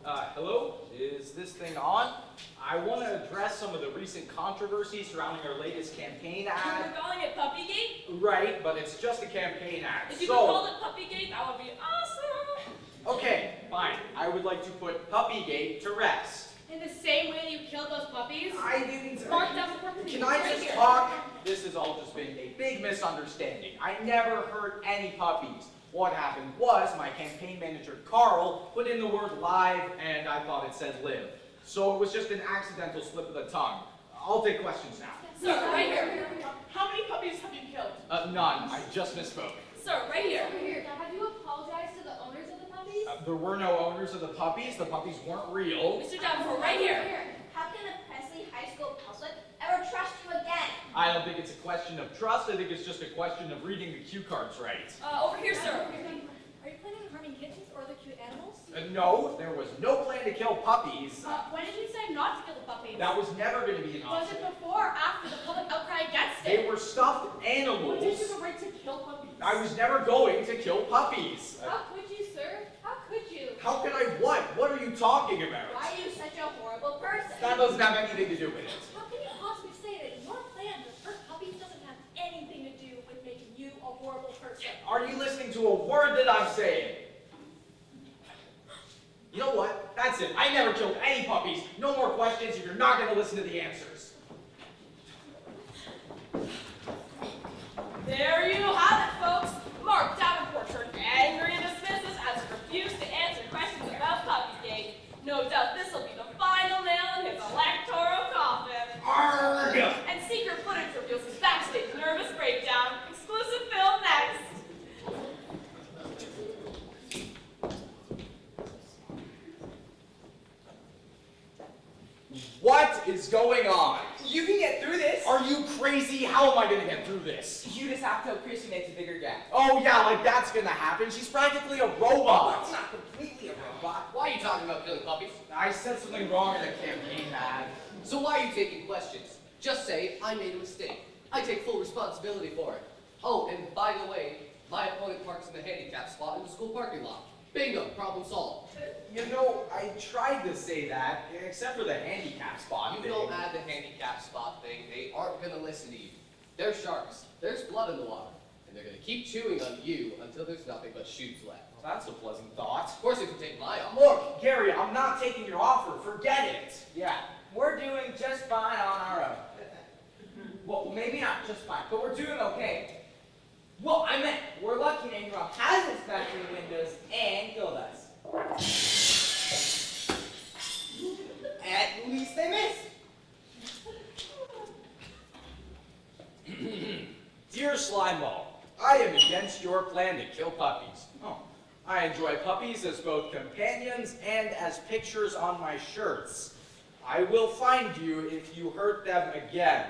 Hello? Is this thing on? I want to address some of the recent controversy surrounding our latest campaign ad. You're calling it Puppygate? Right, but it's just a campaign ad. If you could call it Puppygate, that would be awesome. Okay, fine. I would like to put Puppygate to rest. In the same way you killed those puppies? I didn't. Mark Davenport, Can I just talk? This has all just been a big misunderstanding. I never hurt any puppies. What happened was my campaign manager, Carl, put in the word live and I thought it said live. So it was just an accidental slip of the tongue. I'll take questions now. Sir, right here. How many puppies have you killed? None. I just misspoke. Sir, right here. Have you apologized to the owners of the puppies? There were no owners of the puppies. The puppies weren't real. Mr. Davenport, right here. How can the Presley High School public ever trust you again? I don't think it's a question of trust. I think it's just a question of reading the cue cards right. Over here, sir. Are you planning on harming kittens or the cute animals? No, there was no plan to kill puppies. When did you say not to kill the puppies? That was never going to be an Was option. it before or after the public outcry against They it? were stuffed Who did animals. you the right to kill puppies? I was never going to kill puppies. How could you, sir? How could you? How can I what? What are you talking about? Why are you such a horrible person? That doesn't have anything to do with it. How can you possibly say that your plan to hurt puppies doesn't have anything to do with making you a horrible person? Are you listening to a word that I'm saying? You know what? That's it. I never killed any puppies. No more questions if you're not going to listen to the answers. There you have it, folks. Mark Davenport turned angry and dismissive as he refused to answer questions about Puppygate. No doubt this will be the final nail in his electoral coffin. Arrgh! And secret footage reveals his backstage nervous breakdown. Exclusive film next. What is going on? You can get through this. Are you crazy? How am I going to get through this? You just have to hope Chrissy makes a bigger gap. Oh yeah, like that's going to happen. She's practically a It's robot. not completely a robot. Why are you talking about killing puppies? I said something wrong in the campaign ad. So why are you taking questions? Just say, I made a mistake. I take full responsibility for it. Oh, and by the way, my opponent parks in the handicap spot in the school parking lot. Bingo, problem solved. You know, I tried to say that, except for the handicap spot You thing. don't add the handicap spot thing, they aren't gonna listen to you. They're sharks. There's blood in the water. And they're gonna keep chewing on you until there's nothing but shoots left. That's a pleasant thought. Of course, if you take my offer. Look, Gary, I'm not taking your offer. Forget it. Yeah, we're doing just fine on our own. Well, maybe not just fine, but we're doing okay. Well, I meant we're lucky Nangrel has inspected the windows and killed us. At least they missed. Slimeball, I am against your plan to kill puppies. Oh, I enjoy puppies as both companions and as pictures on my shirts. I will find you if you hurt them again.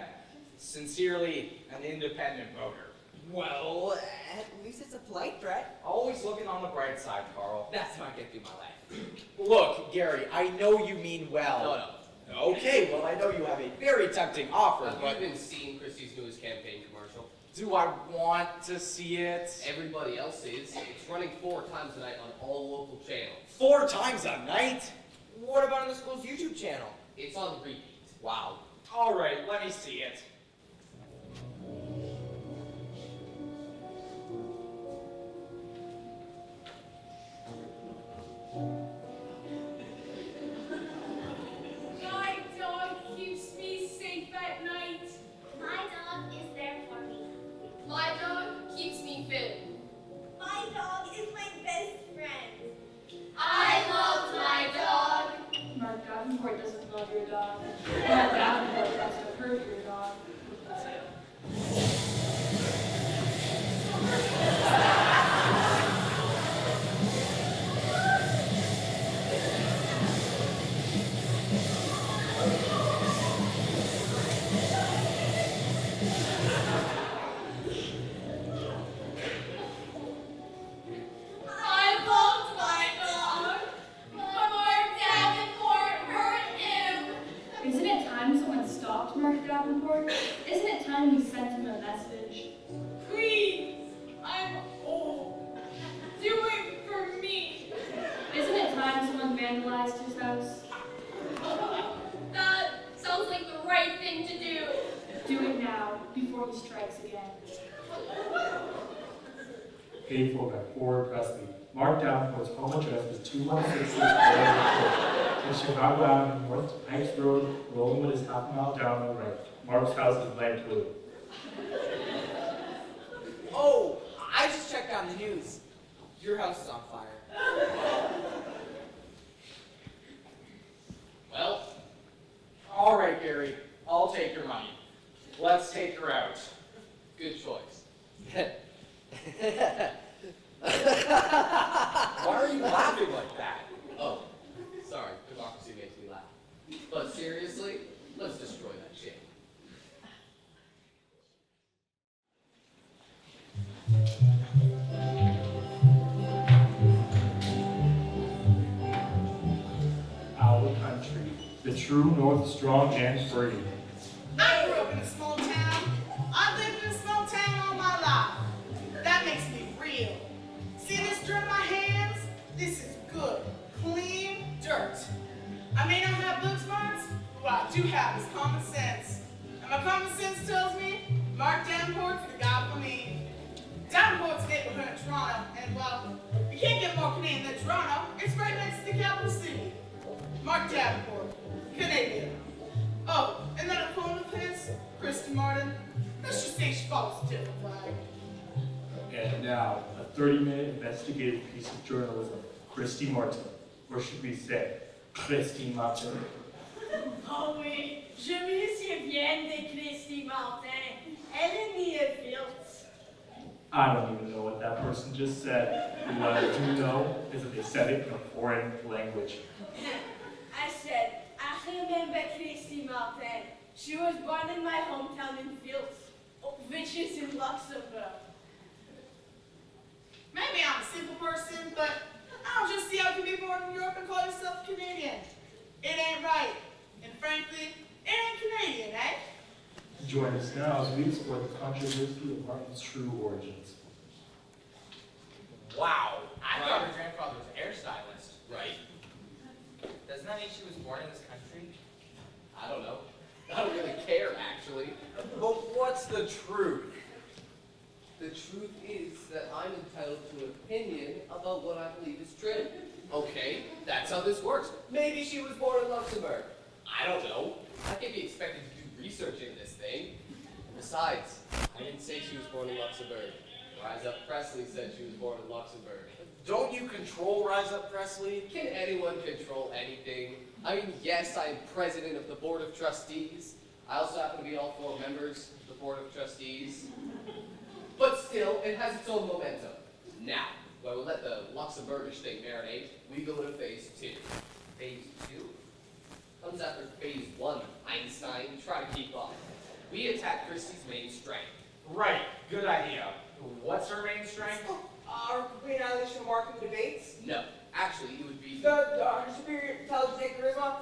Sincerely, an independent voter. Well, at least it's a polite threat. Always looking on the bright side, Carl. That's how I get through my life. Look, Gary, I know you mean well. No. Okay, well, I know you have a very tempting offer, Have but you been seeing Christie's newest campaign commercial? do I want to see it? Everybody else is. It's running 4 times a night on all local channels. 4 times a night? What about on the school's YouTube channel? It's on repeat. Wow. All right, let me see it. My dog keeps me safe at night. My dog is there for me. My dog keeps me fit. My dog is my best friend. I love my dog. Mark Davenport doesn't love your dog. Mark Davenport wants to hurt your dog. I loved my dog, but Mark Davenport hurt him. Isn't it time someone stopped Mark Davenport? Isn't it time we sent him a message? Please, I'm old. Do it for me. Isn't it time someone vandalized his house? That sounds like the right thing to do. Do it now, before he strikes again. Paid for by Ford Presley. Mark Davenport's home address is 2166 Road in Chicago Avenue, North Heights Road. Rollingwood is half a mile down the right. Mark's house is light blue. Oh, I just checked on the news. Your house is on fire. Well, All right, Gary, I'll take your money. Let's take her out. good choice. Why are you laughing like that? Oh, sorry, democracy makes me laugh. But seriously, let's destroy that shit. Our country, the true North, strong and free. I grew up in a small town. I've lived in a small town all my life. That makes me real. See this dirt in my hands? This is good, clean dirt. I may not have book smarts, but what I do have is common sense. And my common sense tells me Mark Davenport's the guy for me. Davenport's a neighborhood in Toronto, and well, you can't get more Canadian than Toronto. It's right next to the capital city. Mark Davenport, Canadian. Oh, and then a poem of his, Christy Martin. Let's just say she follows a different flag. And now, a 30-minute investigative piece of journalism. Christy Martin, or should we say, Christy Martin. Oh oui, je me souviens de Christy Martin. Elle est née à Fields. I don't even know what that person just said. But what I do know is that they said it in a foreign language. I said, I remember Christy Martin. She was born in my hometown in Fields, which is in Luxembourg. Maybe I'm a simple person, but I don't just see how you can be born in Europe and call yourself Canadian. It ain't right. And frankly, it ain't Canadian, eh? Join us now as we explore the controversy of Martin's true origins. Wow, I thought her grandfather was a hairstylist. Right? Doesn't that mean she was born in this country? I don't know. I don't really care, actually. But what's the truth? The truth is that I'm entitled to an opinion about what I believe is true. Okay, that's how this works. Maybe she was born in Luxembourg. I don't know. I can't be expected to do research in this thing. Besides, I didn't say she was born in Luxembourg. Rise Up Presley said she was born in Luxembourg. Don't you control Rise Up Presley? Can anyone control anything? I mean, yes, I am president of the Board of Trustees. I also happen to be all 4 members of the Board of Trustees. but still, it has its own momentum. Now, while we let the Luxembourgish thing marinate, we go to phase 2. Phase 2? Comes after phase 1, Einstein. Try to keep up. We attack Christie's main strength. Right, good idea. What's her main strength? Our complete annihilation of Mark in the debates. No, actually, it would be The superior intelligence and charisma.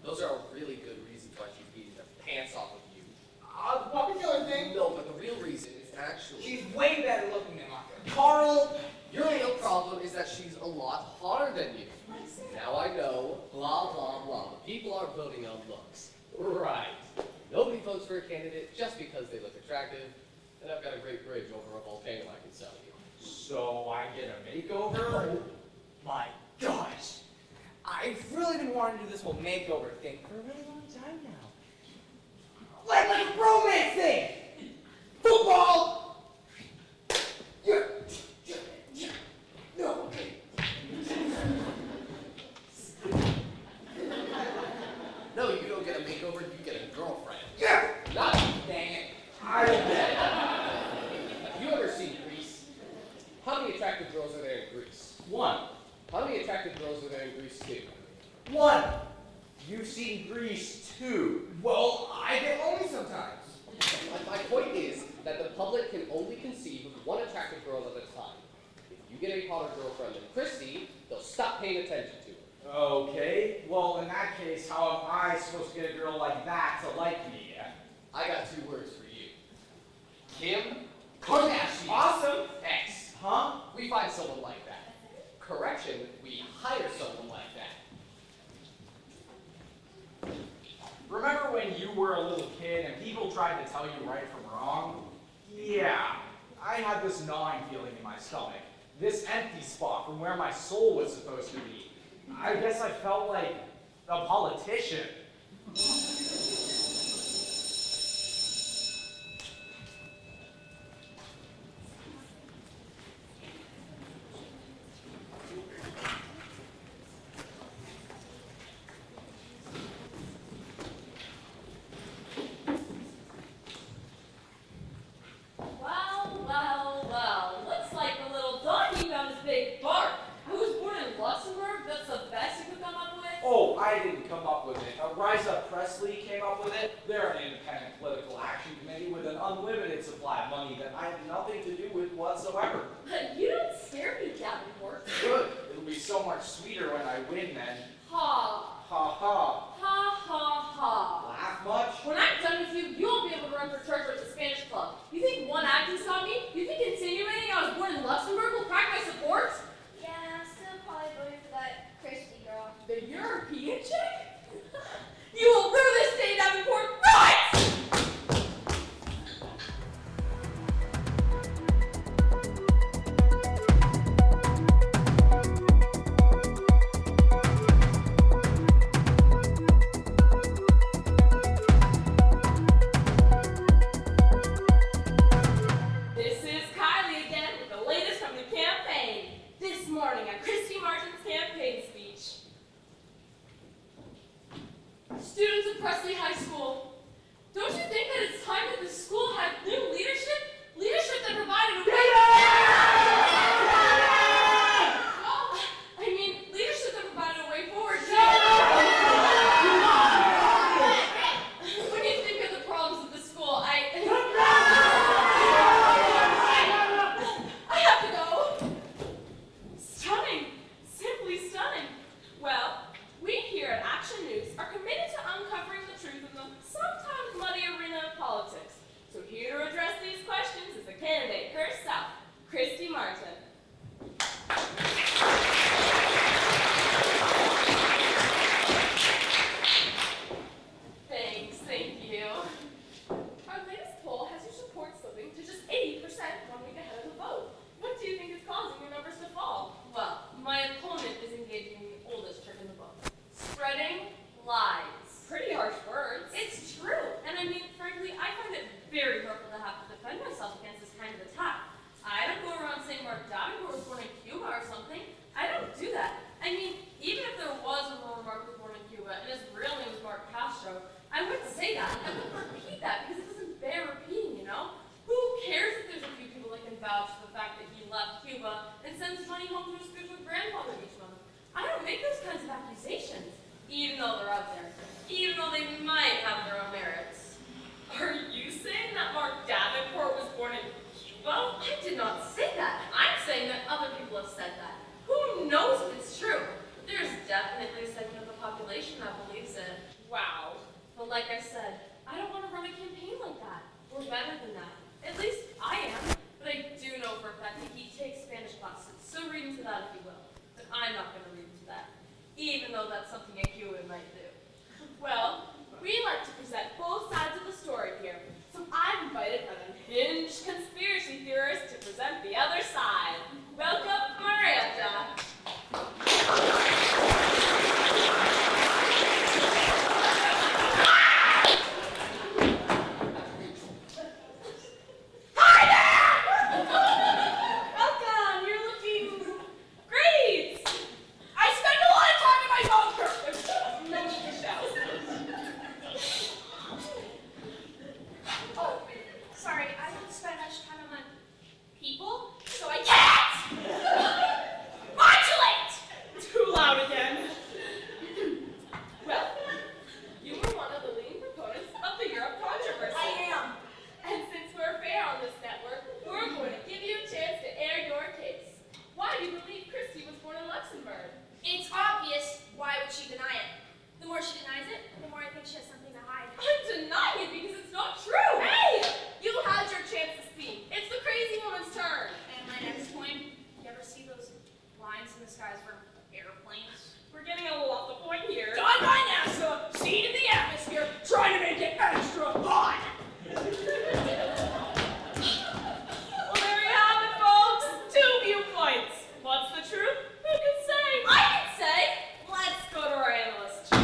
those are really good reasons why she's beating the pants off of you. The puppy killer thing. No, but the real reason is actually She's way better looking than Mark. Carl. Your real problem is that she's a lot hotter than you. Now I know, blah blah blah. The people are voting on looks. Right. Nobody votes for a candidate just because they look attractive. And I've got a great bridge over a volcano I can sell you. So I get a makeover? My gosh. I've really been wanting to do this whole makeover thing for a really long time now. Like a romance thing! Football! Yeah. No. No, you don't get a makeover, you get a girlfriend. Yeah. Not Dang it. I don't get it. Have you ever seen Greece? How many attractive girls are there in Greece? One. How many attractive girls are there in Greece too? One. You've seen Grease too. Well, I get lonely sometimes. My point is that the public can only conceive of one attractive girl at a time. If you get a hotter girlfriend than Christy, they'll stop paying attention to her. Okay, well in that case, how am I supposed to get a girl like that to like me? I got 2 words for you. Kim Kardashian. Awesome. X. Huh? We find someone like that. Correction, we hire someone like that. Remember when you were a little kid and people tried to tell you right from wrong? Yeah, I had this gnawing feeling in my stomach. This empty spot from where my soul was supposed to be. I guess I felt like a politician. Well, well, well. Looks like the little donkey found his big bark. I was born in Luxembourg. That's the best you could come up with. Oh, I didn't come up with it. Rise Up Presley came up with it. They're an independent political action committee with an unlimited supply of money that I have nothing to do with whatsoever. But you don't scare me, Davenport. Good. It'll be so much sweeter when I win then. Ha. Ha ha. Ha ha ha. Laugh much? When I'm done with you, you won't be able to run for church or at the Spanish club. You think one act can stop me? You think insinuating I was born in Luxembourg will crack my support? Yeah, I'm still probably voting for that Christy girl. The European chick? You will rue this day, Davenport. Right! This is Kylie again with the latest from the campaign. This morning at Christy Martin's campaign speech. Students of Presley High School, don't you think that it's time that the school had new leadership? Leadership that provided a way. Well, I mean, leadership that provided a way forward. When you think of the problems of the school, I have to go. Stunning. Simply stunning. Well, we here at Action News are committed to uncovering the truth in the sometimes muddy arena of politics. So here to address these questions is the candidate herself, Christy Martin. Thanks, thank you. Our latest poll has your support slipping to just 80% 1 week ahead of the vote. What do you think is causing your numbers to fall? Well, my opponent is engaging in the oldest trick in the book. Spreading lies. Pretty harsh words. It's true. And I mean, frankly, I find it very hurtful to have to defend myself against this kind of attack. I don't go around saying Mark Davenport was born in Cuba or something. I don't do that. I mean, even if there was a rumor Mark was born in Cuba and his real name was Mark Castro, I wouldn't say that. I wouldn't repeat that because it doesn't bear repeating, you know? Who cares if there's a few people like said, I don't want to run a campaign like that. We're better than that. At least I am. But I do know for a fact that he takes Spanish classes. So read into that if you will. But I'm not going to read into that. Even though that's something a human might do. Well, we like to present both sides of the story here. So I've invited an unhinged conspiracy theorist to present the other side. Welcome, Miranda. Welcome! You're looking great! I spend a lot of time in my bunker. There's no need to shout. Oh, sorry, I don't spend much time on people, so I Cat! Modulate! Too loud again. Well, you were one of the leading proponents of the Europe controversy. I am. And since we're fair on this network, we're going to give you a chance to air your case. Why do you believe Christie was born in Luxembourg? It's obvious. Why would she deny it? The more she denies it, the more I think she has something to hide. I'm denying it because it's not true. Hey! You had your chance to speak. It's the crazy woman's turn. And my next point, you ever see those lines in the skies for airplanes? We're getting a little off the point here. Done by NASA, seed in the atmosphere, trying to make it extra hot. Well, there you have it, folks. Two viewpoints. What's the truth? Who can say? I can say. Let's go to our analyst chair.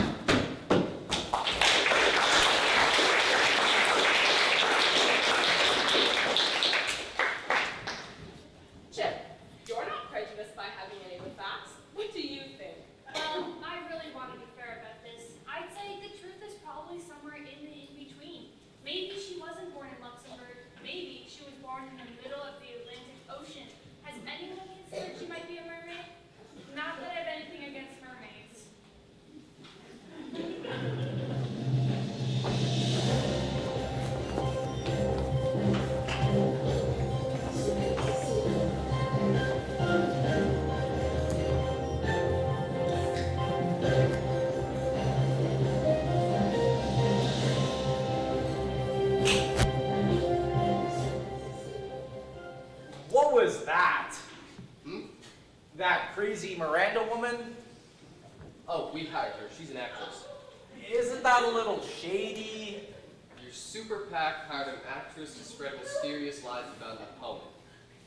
Chip, you're not prejudiced by having any of the facts. What do you think? Well, I really want to be fair about this. I'd say the truth is probably somewhere in the in-between. Maybe she wasn't born in Luxembourg. Maybe she was born in the middle of the Atlantic Ocean. Has anyone considered she might be a mermaid? Not that I have anything against mermaids. What was that? Hmm? That crazy Miranda woman? Oh, we hired her. She's an actress. Isn't that a little shady? Your super PAC hired an actress to spread mysterious lies about an opponent.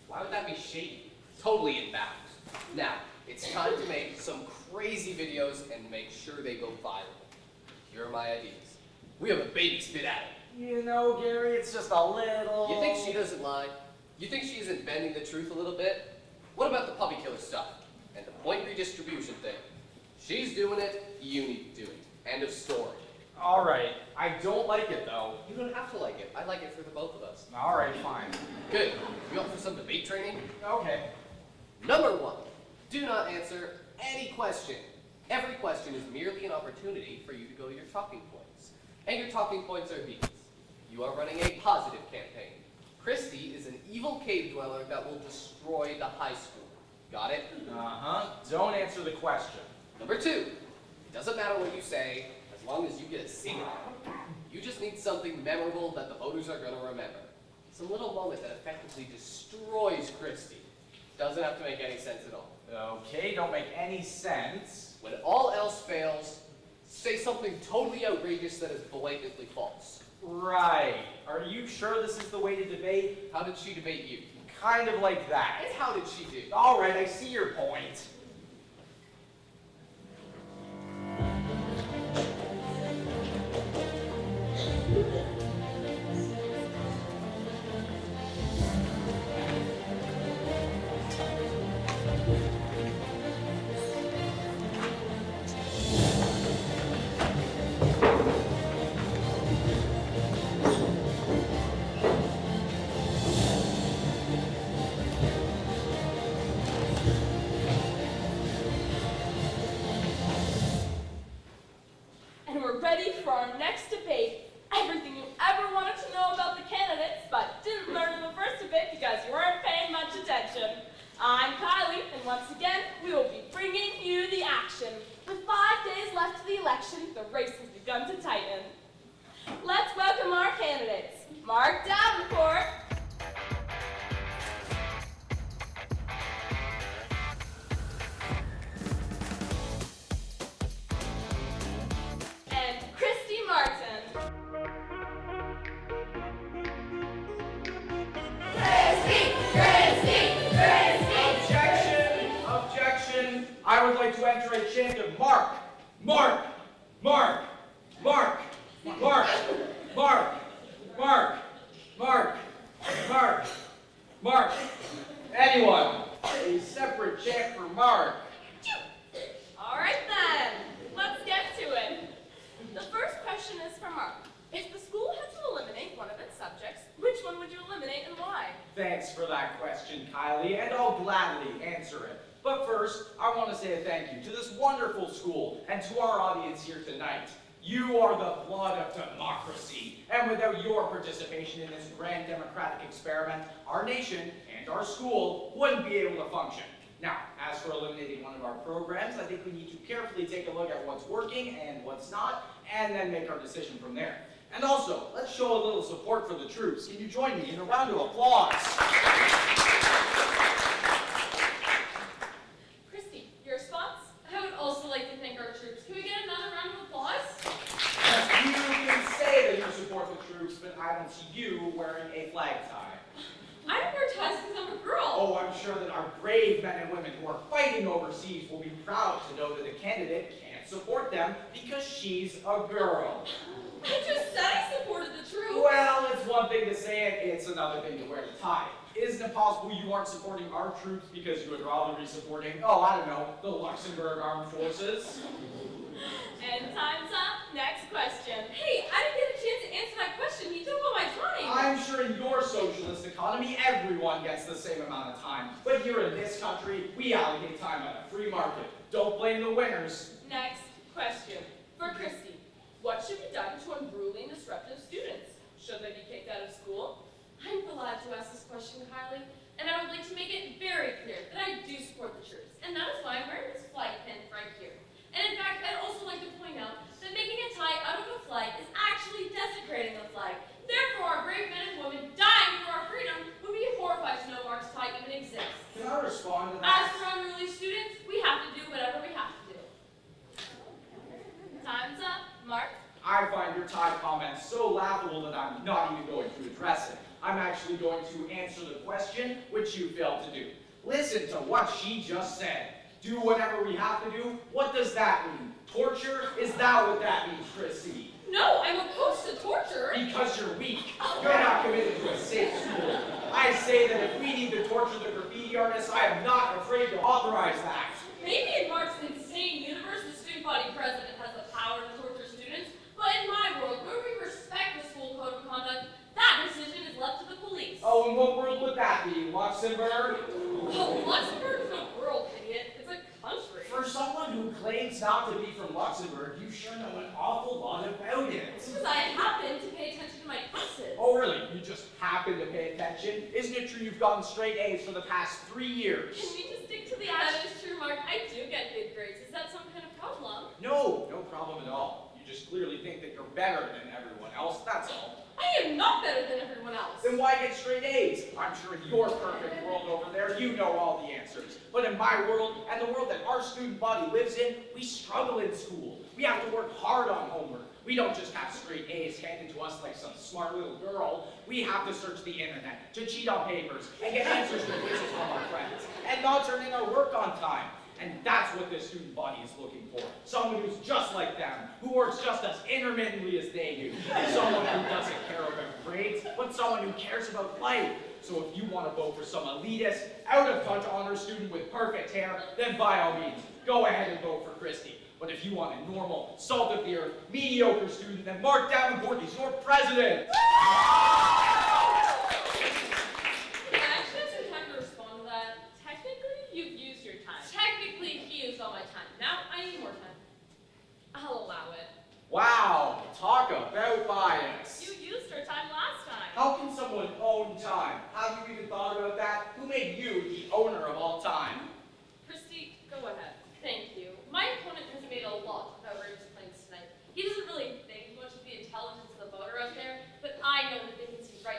Why would that be shady? Totally inbound. Now, it's time to make some crazy videos and make sure they go viral. Here are my ideas. We have a baby spit at it. You know, Gary, it's just a little... You think she doesn't lie? You think she isn't bending the truth a little bit? What about the puppy killer stuff? And the point redistribution thing? She's doing it, you need to do it. End of story. All right, I don't like it, though. You don't have to like it. I like it for the both of us. All right, fine. Good. You up for some debate training? Okay. Number 1, do not answer any question. Every question is merely an opportunity for you to go to your talking points. And your talking points are these. You are running a positive campaign. Christie is an evil cave dweller that will destroy the high school. Got it? Uh-huh. Don't answer the question. Number 2, it doesn't matter what you say, as long as you get a C. You just need something memorable that the voters are going to remember. Some little moment that effectively destroys Christie. Doesn't have to make any sense at all. Okay, don't make any sense. When all else fails, say something totally outrageous that is blatantly false. Right. Are you sure this is the way to debate? How did she debate you? Kind of like that. And how did she do? All right, I see your point. Mark Davenport. And Christy Martin. Objection! Objection! I would like to enter a chant of Mark! Mark! Mark! Mark! Mark! Mark! Mark! Mark! Mark! Mark! Anyone? A separate chant for Mark. All right then, let's get to it. The first question is for Mark. If the school had to eliminate one of its subjects, which one would you eliminate and why? Thanks for that question, Kylie, and I'll gladly answer it. But first, I want to say a thank you to this wonderful school and to our audience here tonight. You are the blood of democracy, and without your participation in this grand democratic experiment, our nation and our school wouldn't be able to function. Now, as for eliminating one of our programs, I think we need to carefully take a look at what's working and what's not, and then make our decision from there. And also, let's show a little support for the troops. Can you join me in a round of applause? Christy, your response? I would also like to thank our troops. Can we get another round of applause? You can say that you support the troops, but I don't see you wearing a flag tie. I don't wear ties because I'm a girl. Oh, I'm sure that our brave men and women who are fighting overseas will be proud to know that a candidate can't support them because she's a girl. I just said I supported the troops. Well, it's one thing to say it, it's another thing to wear the tie. Isn't it possible you aren't supporting our troops because you would rather be supporting, oh, I don't know, the Luxembourg Armed Forces? And time's up. Next question. Hey, I didn't get a chance to answer that question. You took all my time. I'm sure in your socialist economy, everyone gets the same amount of time. But here in this country, we allocate time on a free market. Don't blame the winners. Next question. For Christy, what should be done to unruly and disruptive students? Should they be kicked out of school? I'm glad to ask this question, Kylie, and I would like to make it very clear that I do support the troops, and that is why I'm wearing this flag pin right here. And in fact, I'd also like to point out that making a tie out of a flag is actually desecrating the flag. Therefore, our brave men and women dying for our freedom would be horrified to know Mark's tie even exists. Can I respond to As that? for unruly students, we have to do whatever we have to do. Time's up. Mark? I find your tie comment so laughable that I'm not even going to address it. I'm actually going to answer the question, which you failed to do. Listen to what she just said. Do whatever we have to do? What does that mean? Torture? Is that what that means, Chrissy? No, I'm opposed to torture. Because you're weak. You're not committed to a safe school. I say that if we need to torture the graffiti artists, I am not afraid to authorize that. Maybe in Mark's insane universe, the student body president has the power to torture students, but in my world, where we respect the school code of conduct, that decision is left to the police. Oh, and what world would that be? Luxembourg? Oh, Luxembourg is a world, idiot. It's a country. For someone who claims not to be from Luxembourg, you sure know an awful lot about it. Because I happen to pay attention to my classes. Oh, really? You just happen to pay attention? Isn't it true you've gotten straight A's for the past 3 years? Can we just stick to the That is true, Mark. I do get good grades. Is that some kind of problem? No, no problem at all. You just clearly think that you're better than everyone else, that's all. I am not better than everyone else. Then why get straight A's? I'm sure in your perfect world over there, you know all the answers. But in my world, and the world that our student body lives in, we struggle in school. We have to work hard on homework. We don't just have straight A's handed to us like some smart little girl. We have to search the internet, to cheat on papers, and get answers to quizzes from our friends, and not turn in our work on time. And that's what this student body is looking for. Someone who's just like them, who works just as intermittently as they do. Someone who doesn't care about grades, but someone who cares about life. So if you want to vote for some elitist, out-of-touch honor student with perfect hair, then by all means, go ahead and vote for Christy. But if you want a normal, salt-of-the-earth, mediocre student, then Mark Davenport is your president! I actually have some time to respond to that. Technically, you've used your time. Technically, he used all my time. Now, I need more time. I'll allow it. Wow, talk about bias. You used her time last time. How can someone own time? Have you even thought about that? Who made you the owner of all time? Christy, go ahead. Thank you. My opponent has made a lot of outrageous claims tonight. He doesn't really think much of the intelligence of the voter out there, but I know that they can see right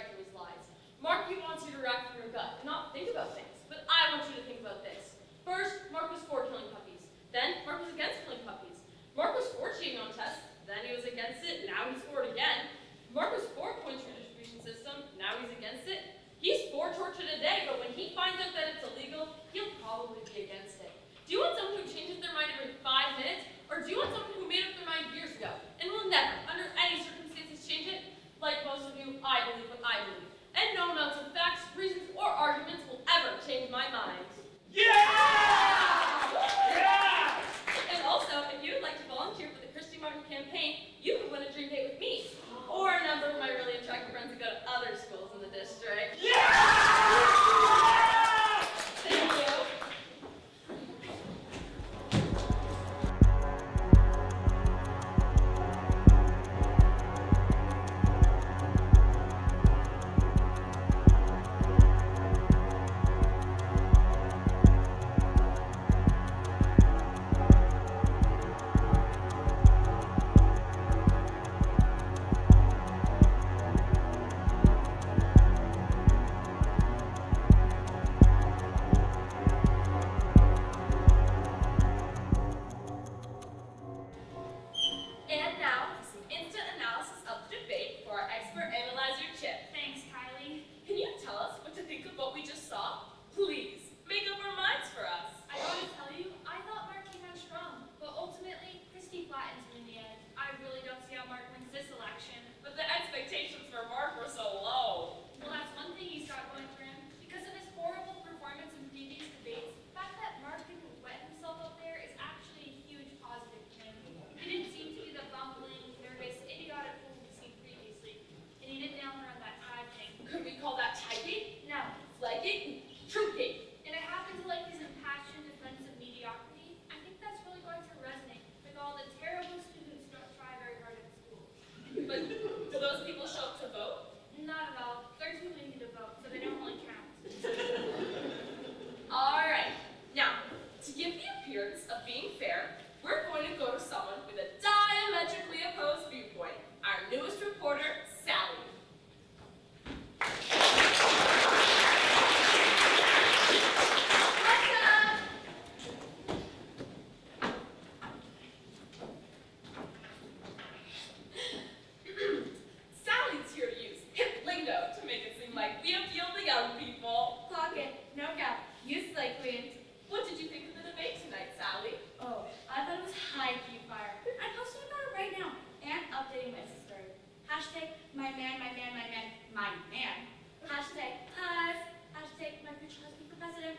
be appeal to young people. Clock it. No cap. You slay queen. What did you think of the debate tonight, Sally? Oh, I thought it was high key fire. I'm posting about it right now and updating my sister. Hashtag my man, my man, my man, my man. Hashtag us. Hashtag my future husband for president.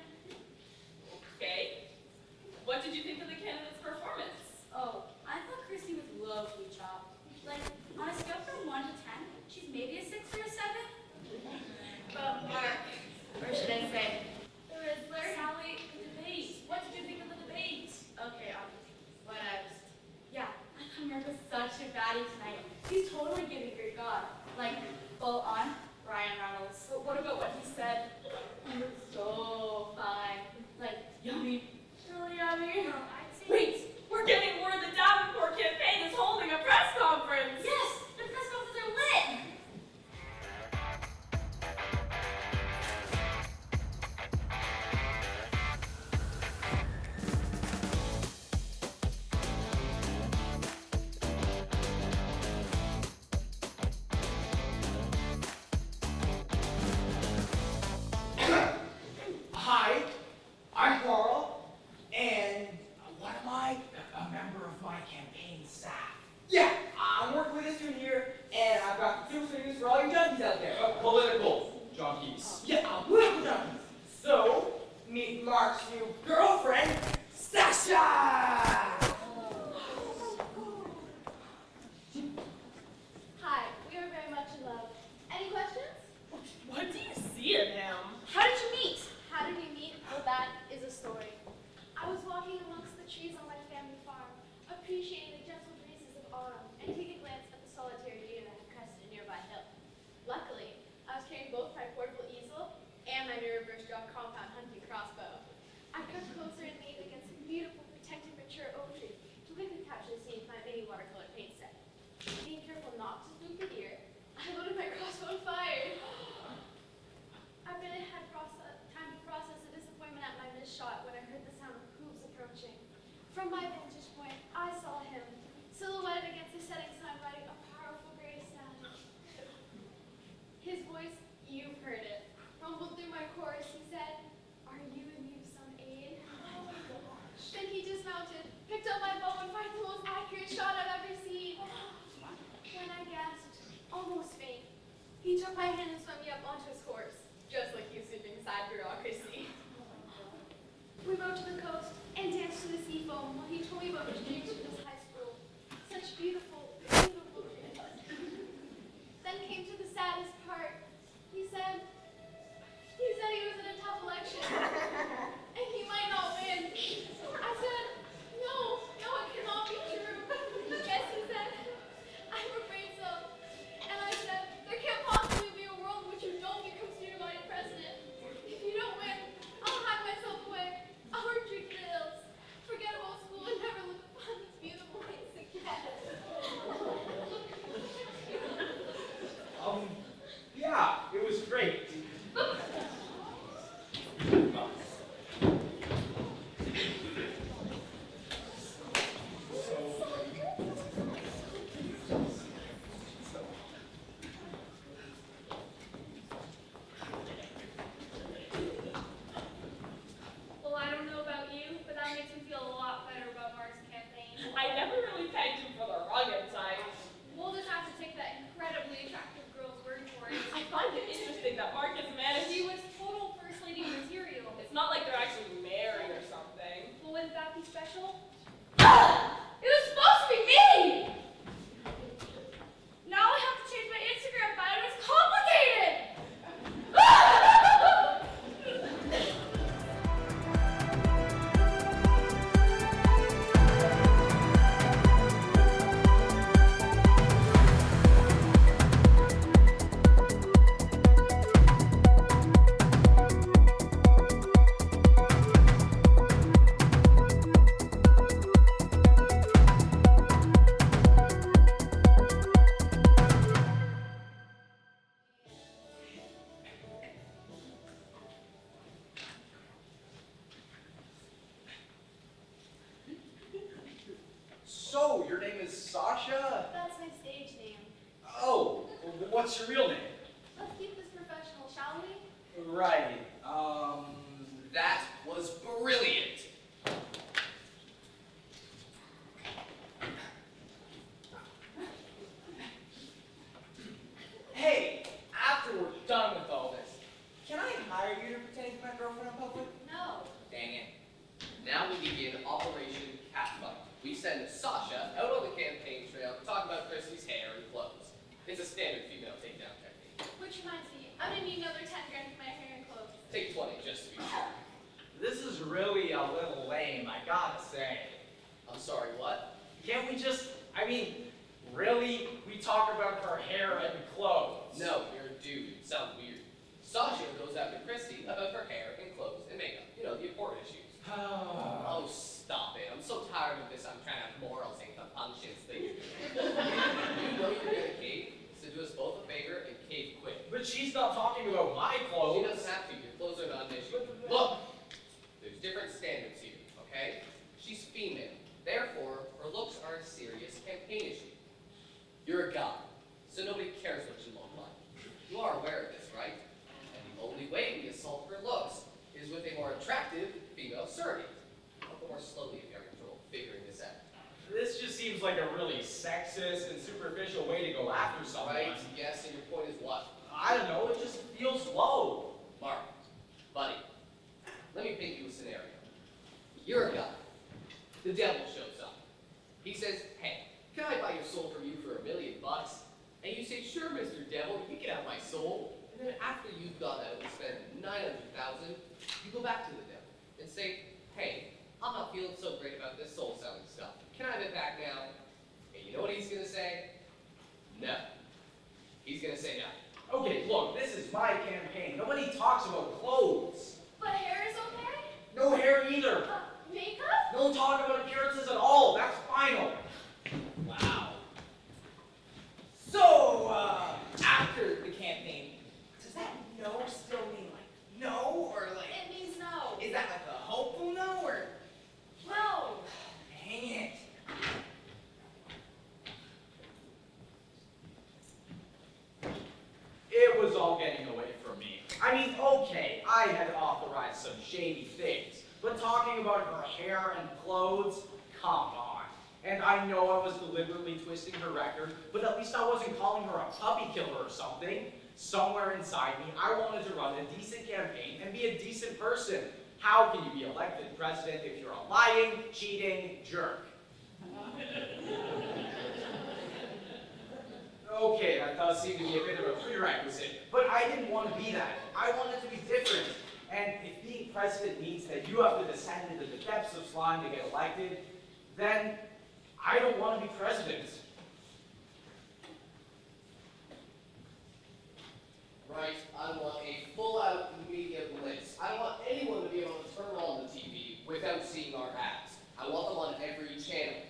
Okay. What did you think of the candidate's performance? Oh, I thought Christy was low-key chopped. Like, on a scale from 1 to 10, she's maybe a 6 or a 7. But Mark, or should I say, the Rizzler. Sally, the debate. What did you think of the debate? Okay, what else? Yeah, I thought Mark was such a baddie tonight. He's totally giving Greek God. Like, full on Ryan Reynolds. But what about what he said? He was so fine. Like, yummy. Really yummy. Well, I'd say. Wait, we're getting word the Davenport campaign is holding a press conference. Yes, the press conferences are lit. Hi, I'm Carl, and what am I? A member of my campaign staff. Yeah, I'm working with this one here, and I've got the super news for all you junkies out there. Political junkies. Yeah, I'm political junkies. So, meet Mark's new girlfriend, Sasha! Hi, we are very much in love. Any questions? What do you see in him? How did you meet? How did we meet? Well, that is a story. I was walking amongst the trees on my family farm, appreciating the gentle breezes of autumn, and taking a glance at the solitary deer that had crested a nearby hill. Luckily, I was carrying both my portable easel and my new reverse drop compound hunting crossbow. I crept closer and leaned against a beautiful, protected, mature oak tree to quickly capture the scene with my mini watercolor paint set. Being careful not to spook the deer, I loaded my crossbow and fired. I barely had time to process the disappointment at my missed shot when I heard the sound of hooves approaching. From my vantage point, I saw him, silhouetted against the setting sun, riding a powerful gray stallion. His voice, you've heard it, rumbled through my chorus. He said, "Are you in need of some aid?" Then he dismounted, picked up my bow, and fired the most accurate shot I've ever seen. When I gasped, almost faint, he took my hand and swept me up onto his horse, just like he was sitting beside bureaucracy. We rode to the coast and danced to the sea foam while he told me about his dreams from his high school. Such beautiful, beautiful dreams. Then came to the saddest part. He said he was in a tough election and he might not win. I said, no, it cannot be true. Yes, he said, I'm afraid so. And I said, there can't possibly be a world in which you don't become student body president. If you don't win, I'll hide myself away. I'll retreat to the hills. Forget about school and never look upon these beautiful things again. Yeah, it was great. Well, I don't know about you, but that makes me feel a lot better about Mark's campaign. I never really pegged him for the rugged type. We'll just have to take that incredibly attractive girl's word for it. I find it interesting that Mark has managed. She was total first lady material. It's not like they're actually married or something. Well, wouldn't that be special? It was supposed to be me! Now I have to change my Instagram bio. It's complicated! So, your name is Sasha? That's my stage name. Oh, what's your real name? Let's keep this professional, shall we? Right. That was brilliant. Hey, after we're done with all this, can I hire you to pretend to be my girlfriend in public? No. Dang it. Now we begin Operation Catfight. We send Sasha out on the campaign trail to talk about Christy's hair and clothes. It's a standard female takedown technique. Which reminds me, I'm gonna need another 10 grand for my hair and clothes. Take 20 just to be sure. This is really a little lame, I gotta say. I'm sorry, what? Can't we just, I mean, really? We talk about her hair and clothes. No, you're a dude. It sounds weird. Sasha goes after Christy about her hair and clothes and makeup. You know, the important issues. Oh, stop it. I'm so tired of this I'm trying to have morals and conscience thing. You know you're gonna cave, so do us both a favor and cave quick. But she's not talking about my She clothes. doesn't have to. Your clothes are not an issue. Look, there's different standards here, okay? She's female. Therefore, her looks are a serious campaign issue. You're a guy, so nobody cares what you look like. You are aware of this, right? And the only way we assault her looks is with a more attractive female surrogate. A little more slowly if you're having trouble figuring this out. This just seems like a really sexist and superficial way to go after someone. Right? Yes, and your point is what? I don't know, it just feels low. Mark, buddy, let me paint you a scenario. You're a guy. The devil shows up. He says, hey, can I buy your soul from you for $1 million? And you say, sure, Mr. Devil, you can have my soul. And then after you've gone out and spent $900,000, you go back to the devil and say, hey, I'm not feeling so great about this soul-selling stuff. Can I have it back now? And you know what he's gonna say? No. He's gonna say no. Okay, look, this is my campaign. Nobody talks about clothes. But hair is okay? No hair either. Makeup? Don't talk about appearances at all. That's final. Wow. So, after the campaign, does that no still mean like no, or like, It means no. is that like a hopeful no, or No. dang it? It was all getting away from me. I mean, okay, I had authorized some shady things, but talking about her hair and clothes, come on. And I know I was deliberately twisting her record, but at least I wasn't calling her a puppy killer or something. Somewhere inside me, I wanted to run a decent campaign and be a decent person. How can you be elected president if you're a lying, cheating jerk? Okay, that does seem to be a bit of a prerequisite, but I didn't want to be that. I wanted to be different. And if being president means that you have to descend into the depths of slime to get elected, then I don't want to be president. Right, I want a full-out media blitz. I don't want anyone to be able to turn on the TV without seeing our ads. I want them on every channel.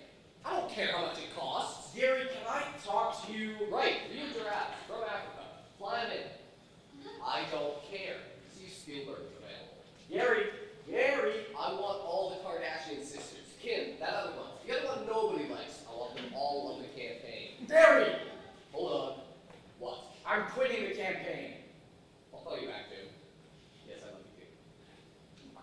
I don't care how much it costs. Gary, can I talk to you? Right, real giraffes from Africa. Fly 'em in. I don't care. See Spielberg's available. Gary. I want all the Kardashian sisters. Kim, that other one. The other one nobody likes. I want them all on the campaign. Gary, Hold on. What? I'm quitting the campaign. I'll call you back, too. Yes, I love you, too.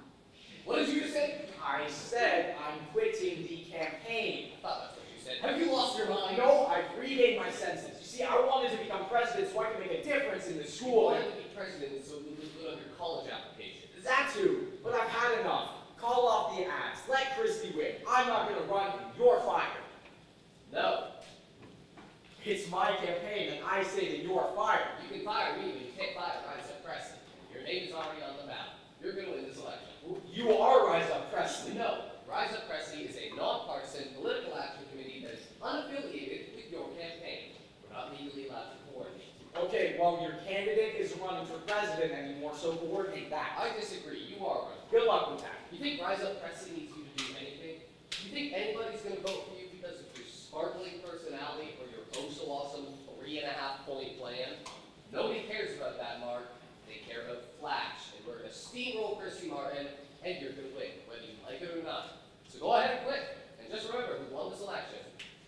What did you just say? I said I'm quitting the campaign. I thought that's what you said. Have you lost your mind? No, I've regained my senses. You see, I wanted to become president so I could make a difference in the You school. wanted to be president so you would look on your college application. That too, but I've had enough. Call off the ads. Let Christy win. I'm not going to run. You're fired. No. It's my campaign, and I say that you're fired. You can fire me, but you can't fire Rise Up Presley. Your name is already on the ballot. You're going to win this election. You are Rise Up Presley. No. Rise Up Presley is a nonpartisan political action committee that is unaffiliated with your campaign. We're not legally allowed to coordinate. Okay, well, your candidate isn't running for president anymore, so coordinate that. I disagree. You are running. Good luck with that. You think Rise Up Presley needs you to do anything? You think anybody's going to vote for you because of your sparkling personality or your oh so awesome 3.5-point plan? Nobody cares about that, Mark. They care about Flash, and we're going to steamroll Christy Martin, and you're going to win, whether you like it or not. So go ahead and quit, and just remember who won this election.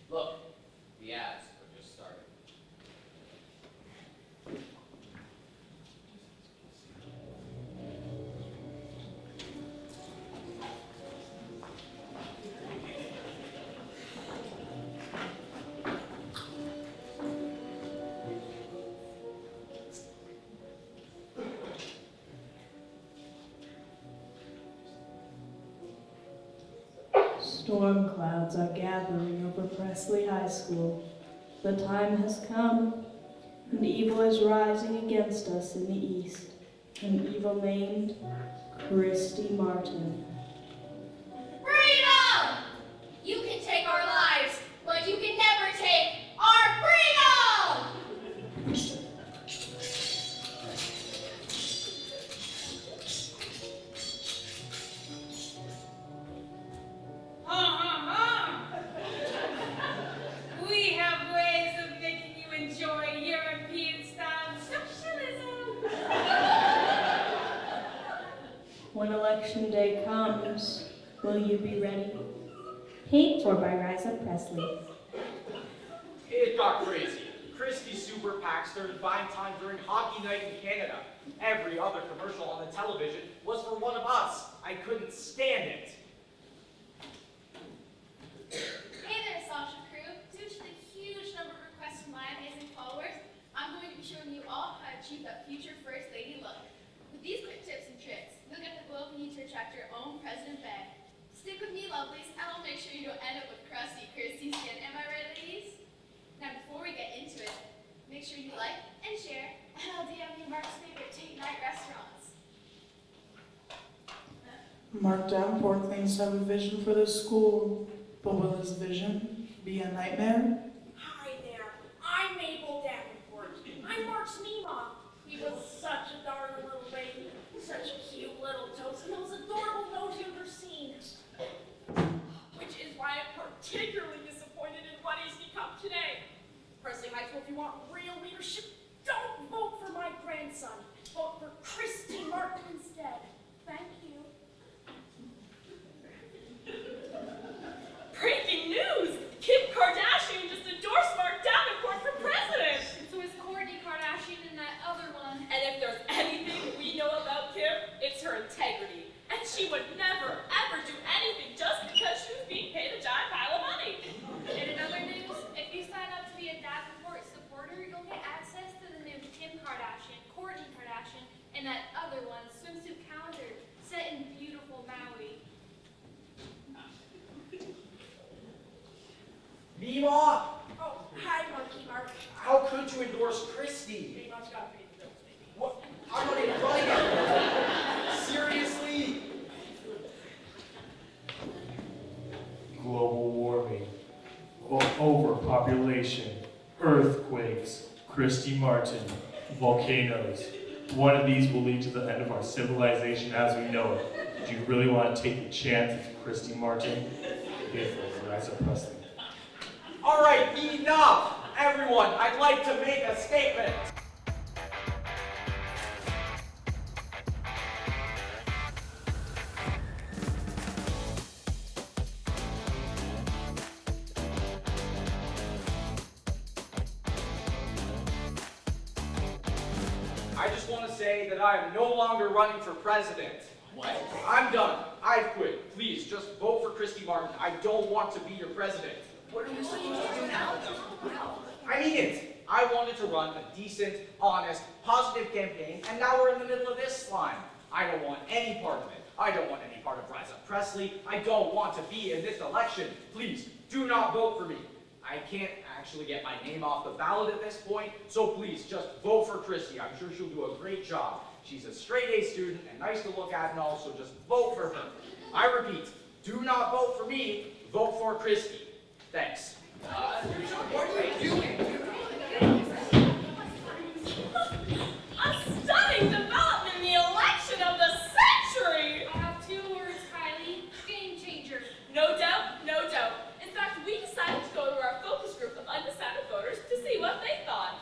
Look, the ads are just starting. Storm clouds are gathering over Presley High School. The time has come, and evil is rising against us in the east. An evil named Christy Martin. Freedom! You can take our lives, but you can never take our freedom! We have ways of making you enjoy European-style socialism. When election day comes, will you be ready? Paid for by Rise Up Presley. It got crazy. Christie's super PAC started buying time during hockey night in Canada. Every other commercial on the television was for one of us. I couldn't stand it. Hey there, Sasha crew. Due to the huge number of requests from my amazing followers, I'm going to be showing you all how to achieve that future First Lady look. With these quick tips and tricks, you'll get the glow you need to attract your own president bag. Stick with me, lovelies, and I'll make sure you don't end up with crusty Christy skin. Am I right, ladies? Now, before we get into it, make sure you like and share, and I'll DM you Mark's favorite date night restaurants. Mark Davenport claims to have a vision for the school, but will his vision be a nightmare? Hi there, I'm Mabel Davenport. I'm Mark's Mima. He was such a darling little baby, such a cute little toast, and the most adorable nose you've ever seen. Which is why I'm particularly disappointed in what he's become today. Presley High School, if you want real leadership, don't vote for my grandson. Vote for Christy Martin instead. Thank you. Breaking news! Kim Kardashian just endorsed Mark Davenport for president! So is Kourtney Kardashian and that other one. And if there's anything we know about Kim, it's her integrity. And she would never, ever do anything just because she was being paid a giant pile of money. And in other news, if you sign up to be a Davenport supporter, you'll get access to the new Kim Kardashian, Kourtney Kardashian, and that other one swimsuit calendar set in beautiful Maui. Mima! Oh, hi, Monkey Mark. How could you endorse Christie? Mima's got to pay the bills, baby. What? I'm not even running it. Seriously? Global warming, overpopulation, earthquakes, Christy Martin, volcanoes. One of these will lead to the end of our civilization as we know it. Do you really want to take the chance of Christy Martin? Pay for Rise Up Presley. All right, enough! Everyone, I'd like to make a statement. I just want to say that I am no longer running for president. What? I'm done. I've quit. Please, just vote for Christy Martin. I don't want to be your president. What are we supposed to do now, though? I mean it. I wanted to run a decent, honest, positive campaign, and now we're in the middle of this slime. I don't want any part of it. I don't want any part of Rise Up Presley. I don't want to be in this election. Please, do not vote for me. I can't actually get my name off the ballot at this point, so please, just vote for Christy. I'm sure she'll do a great job. She's a straight-A student and nice to look at and all, so just vote for her. I repeat, do not vote for me, vote for Christy. Thanks. What are you doing? A stunning development in the election of the century! I have 2 words, Kylie. Game changer. No doubt, no doubt. In fact, we decided to go to our focus group of undecided voters to see what they thought.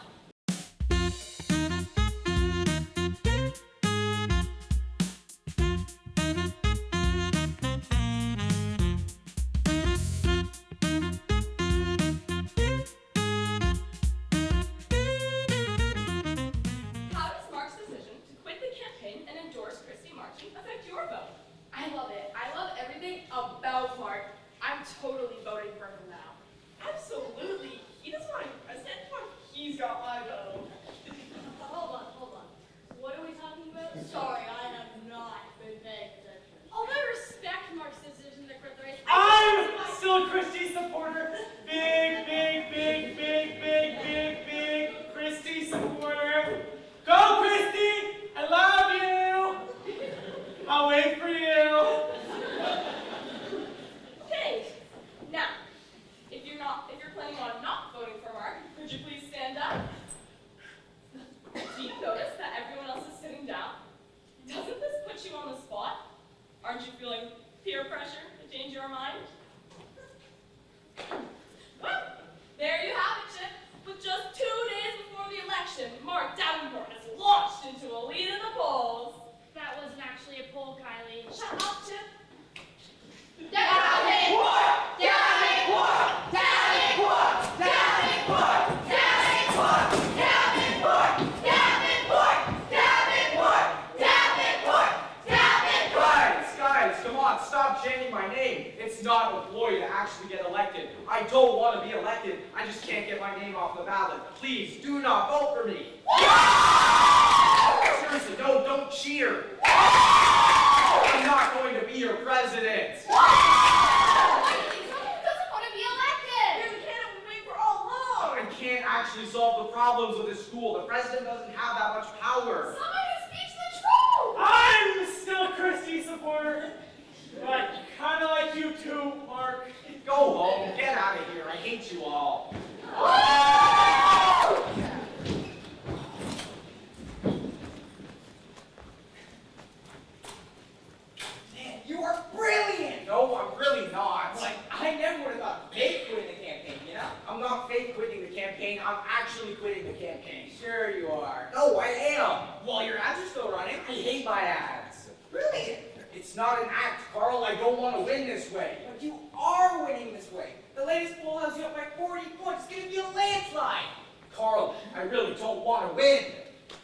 name off the ballot. Please do not vote for me. Seriously, no, don't cheer. I'm not going to be your president. Someone doesn't want to be elected. You can't wait for all along. I can't actually solve the problems of this school. The president doesn't have that much power. Someone who speaks the truth. I'm still a Christie supporter, but kind of like you too, Mark. Go home. Get out of here. I hate you all. Man, you are brilliant! No, I'm really not. Like, I never would have thought of fake quitting the campaign, you know? I'm not fake quitting the campaign. I'm actually quitting the campaign. Sure you are. No, I am. Well, your ads are still running. I hate my ads. Brilliant. It's not an act, Carl. I don't want to win this way. But you are winning this way. The latest poll has you up by 40 points. It's going to be a landslide. Carl, I really don't want to win.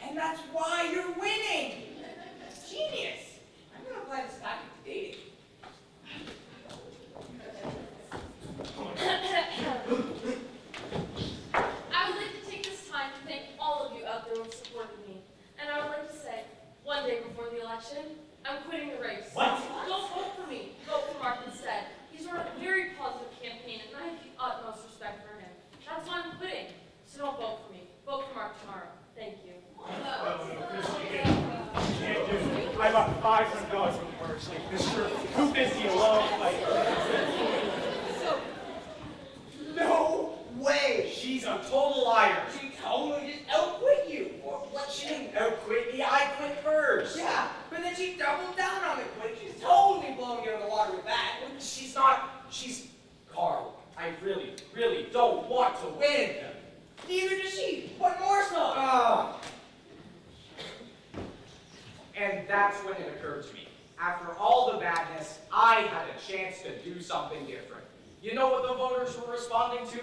And that's why you're winning. Genius. I'm going to apply this tactic to dating. I would like to take this time to thank all of you out there who have supported me. And I would like to say, one day before the election, I'm quitting the race. What? Don't vote for me. Vote for Mark instead. He's run a very positive campaign, and I have the utmost respect for him. That's why I'm quitting. So don't vote for me. Vote for Mark tomorrow. Thank you. Can't do it. I bought $500 from the merch. Like, this shirt, too busy alone. Like, No way. She's a total liar. She totally just outquit you. What? She didn't outquit me. I quit first. Yeah, but then she doubled down on the quit. She's totally blowing you out of the water with that. She's not. She's. Carl, I really, really don't want to win. Neither does she. What more so? Ah. And that's when it occurred to me. After all the badness, I had a chance to do something different. You know what the voters were responding to?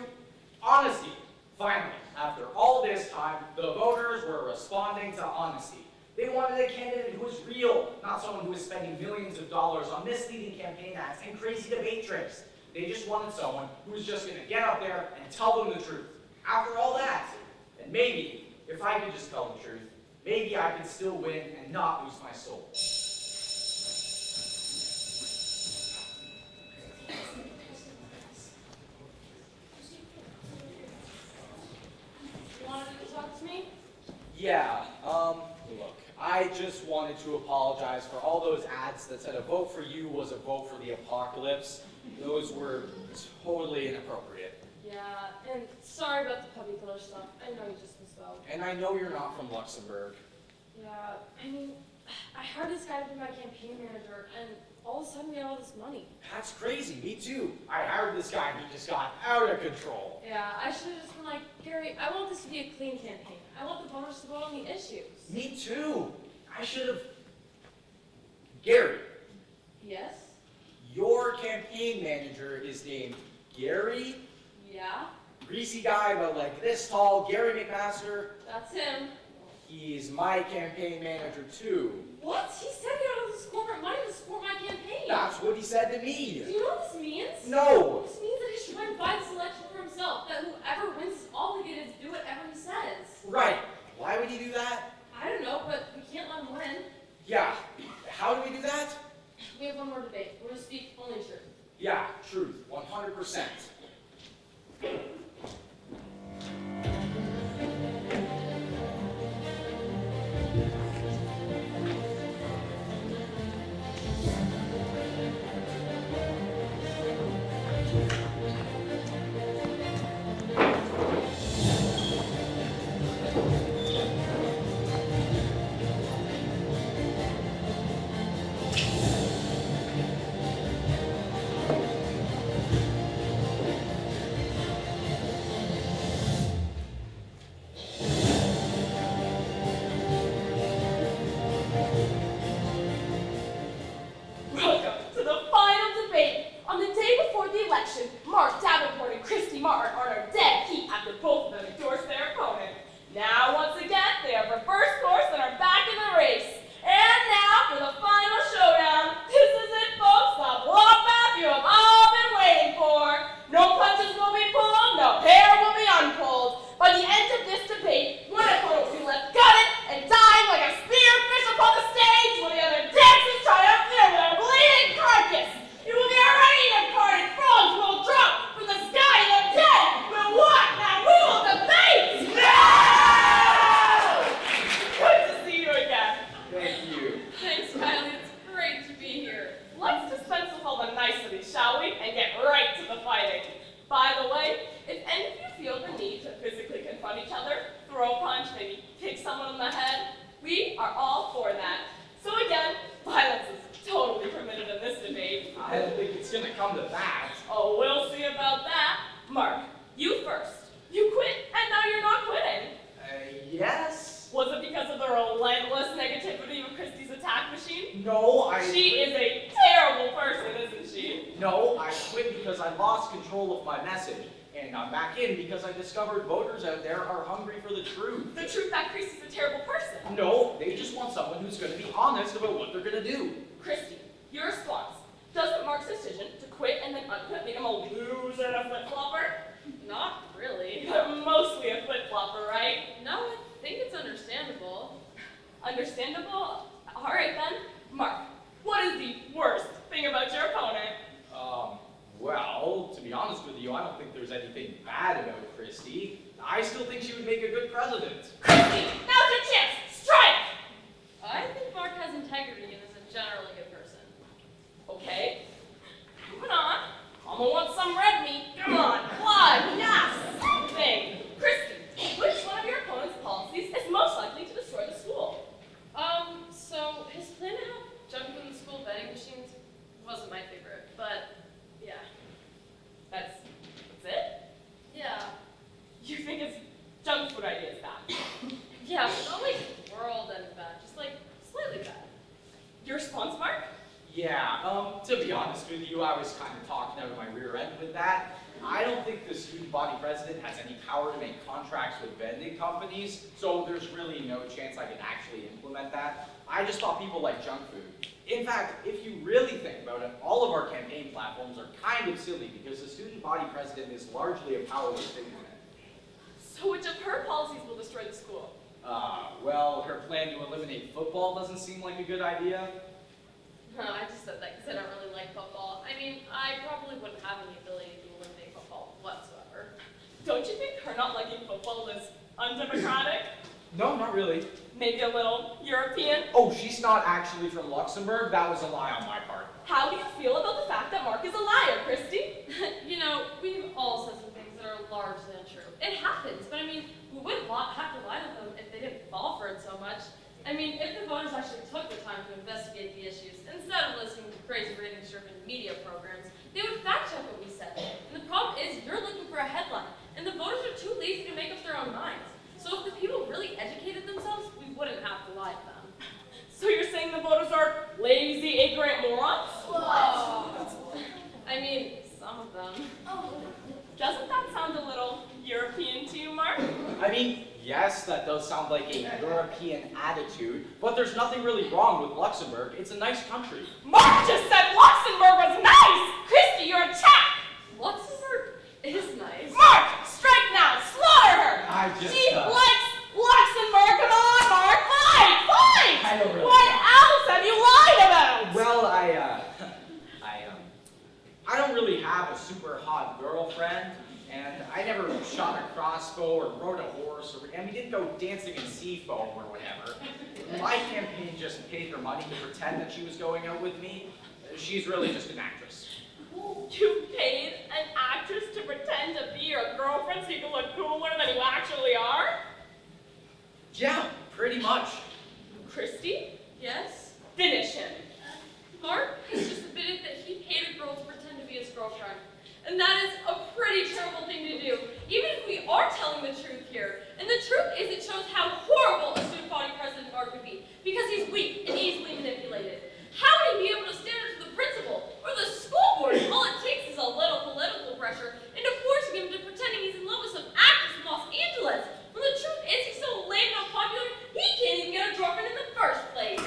Honesty. Finally, after all this time, the voters were responding to honesty. They wanted a candidate who was real, not someone who was spending millions of dollars on misleading campaign ads and crazy debate tricks. They just wanted someone who was just going to get up there and tell them the truth. After all that, and maybe, if I could just tell the truth, maybe I could still win and not lose my soul. You wanted to talk to me? Yeah, look, I just wanted to apologize for all those ads that said a vote for you was a vote for the apocalypse. Those were totally inappropriate. Yeah, and sorry about the puppy killer stuff. I know you just missed out. And I know you're not from Luxembourg. Yeah, I mean, I hired this guy to be my campaign manager, and all of a sudden we had all this money. That's crazy, me too. I hired this guy and he just got out of control. Yeah, I should have just been like, Gary, I want this to be a clean campaign. I want the voters to vote on the issues. Me too. I should have... Gary, Yes? your campaign manager is named Gary? Yeah? Greasy guy, but like this tall, Gary McMaster. That's him. He's my campaign manager too. What? He said he had all this corporate money to support my campaign. That's what he said to me. Do you know what this means? No. This means that he's trying to buy this election for himself, that whoever wins is obligated to do whatever he says. Right. Why would he do that? I don't know, but we can't let him win. Yeah. How do we do that? We have one more debate. We're going to speak only truth. Yeah, truth. 100%. Was it because of the relentless negativity of Christie's attack machine? No, She is a terrible person, isn't she? No, I quit because I lost control of my message. And I'm back in because I discovered voters out there are hungry for the truth. The truth that Christie's a terrible person. No, they just want someone who's going to be honest about what they're going to do. Christie, your response. Doesn't Mark's decision to quit and then unquit make him a loser and a flip-flopper? Not really. Mostly a flip-flopper, right? No, I think it's understandable. Understandable? Alright then. Mark, what is the worst thing about your opponent? Well, to be honest with you, I don't think there's anything bad about Christie. I still think she would make a good president. Christie, now's your chance! Strike! I think Mark has integrity and is a generally good person. Okay. Moving on. Mama wants some red meat. Come on, Clyde. Yes! Thing. Christie, which one of your opponent's policies is most likely to destroy the school? So his plan to have junk in the school vending machines wasn't my favorite, but yeah. That's it? Yeah. You think his junk food idea is bad? Yeah, but not like world and bad, just like slightly bad. Your response, Mark? Yeah, to be honest with you, I was kind of talking out of my rear end with that. I don't think the student body president has any power to make contracts with vending companies, so there's really no chance I can actually implement that. I just thought people like junk food. In fact, if you really think about it, all of our campaign platforms are kind of silly because the student body president is largely a powerless figurehead. So which of her policies will destroy the school? Well, her plan to eliminate football doesn't seem like a good idea. No, I just said that because I don't really like football. I mean, I probably wouldn't have any ability to eliminate football whatsoever. Don't you think her not liking football is undemocratic? No, not really. Maybe a little European? Oh, she's not actually from Luxembourg? That was a lie on my part. How do you feel about the fact that Mark is a liar, Christie? You know, we've all said some things that are largely untrue. It happens, but I mean, we wouldn't have to lie to them if they didn't fall for it so much. I mean, if the voters actually took the time to investigate the issues, instead of listening to crazy ratings-driven media programs, they would fact-check what we said. And the problem is, you're looking for a headline, and the voters are too lazy to make up their own minds. So if the people really educated themselves, we wouldn't have to lie to them. So you're saying the voters are lazy, ignorant morons? I mean, some of them. Doesn't that sound a little European to you, Mark? I mean, yes, that does sound like a European attitude, but there's nothing really wrong with Luxembourg. It's a nice country. Mark just said Luxembourg was nice! Christie, you're a chap! Luxembourg is nice. Mark, strike now! Slaughter her! She uh, likes Luxembourg! Come on, Mark! Fight! Fight! I don't really What know. else have you lied about? Well, I don't really have a super hot girlfriend, and I never shot a crossbow or rode a horse, and we didn't go dancing in seafoam or whatever. My campaign just paid her money to pretend that she was going out with me. She's really just an actress. You paid an actress to pretend to be your girlfriend so you can look cooler than you actually are? Yeah, pretty much. Christie? Yes? Finish him. Mark has just admitted that he paid a girl to pretend to be his girlfriend. And that is a pretty terrible thing to do, even if we are telling the truth here. And the truth is it shows how horrible a student body president Mark would be, because he's weak and easily manipulated. How would he be able to stand up to the principal or the school board? All it takes is a little political pressure into forcing him to pretending he's in love with some actress from Los Angeles. When the truth is he's so lame and unpopular, he can't even get a girlfriend in the first place.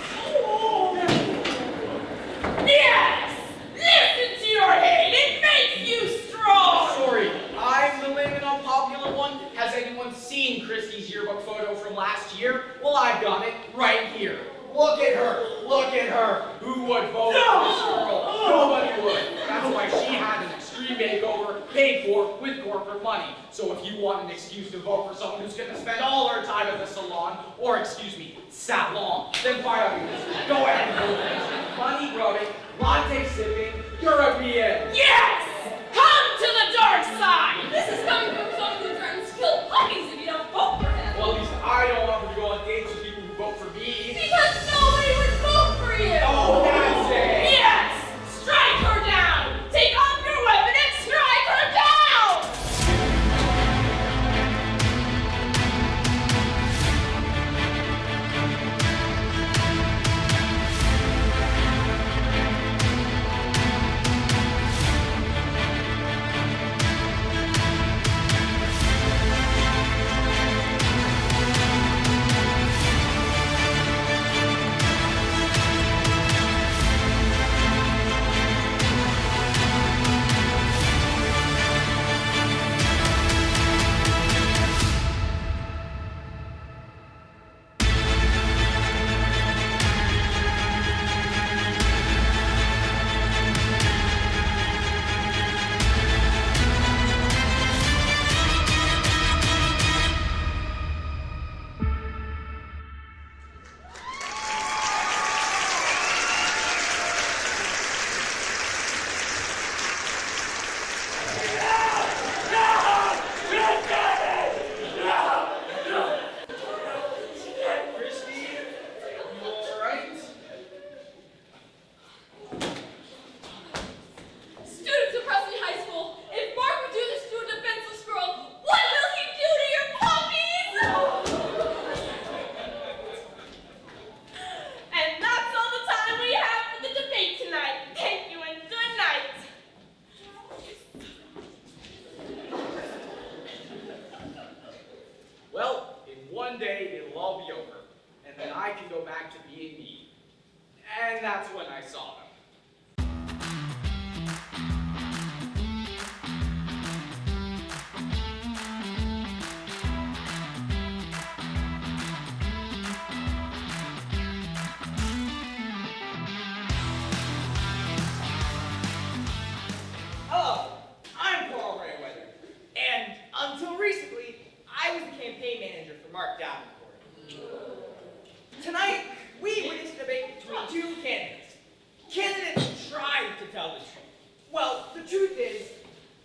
Yes! Listen to your head! It makes you strong! Sorry, I'm the lame and unpopular one. Has anyone seen Christie's yearbook photo from last year? Well, I've got it right here. Look at her! Look at her! Who would vote for this girl? Nobody would. That's why she had an extreme makeover paid for with corporate money. So if you want an excuse to vote for someone who's gonna spend all her time at the salon, or excuse me, salon, then by all means, go ahead and vote for her. Money grubbing, latte sipping, European. Yes! Come to the dark side! This is coming from someone who threatens to kill puppies if you don't vote for him. Well, at least I don't offer to go on dates with people who vote for me. Because nobody would vote for you! Oh, that's it! Yes! Strike her down! Take off your weapon and strike her down! And that's when I saw them. Hello, I'm Carl Rayweather, and until recently, I was the campaign manager for Mark Davenport. Tonight, we witnessed a debate between two candidates. Candidates who tried to tell the truth. Well, the truth is,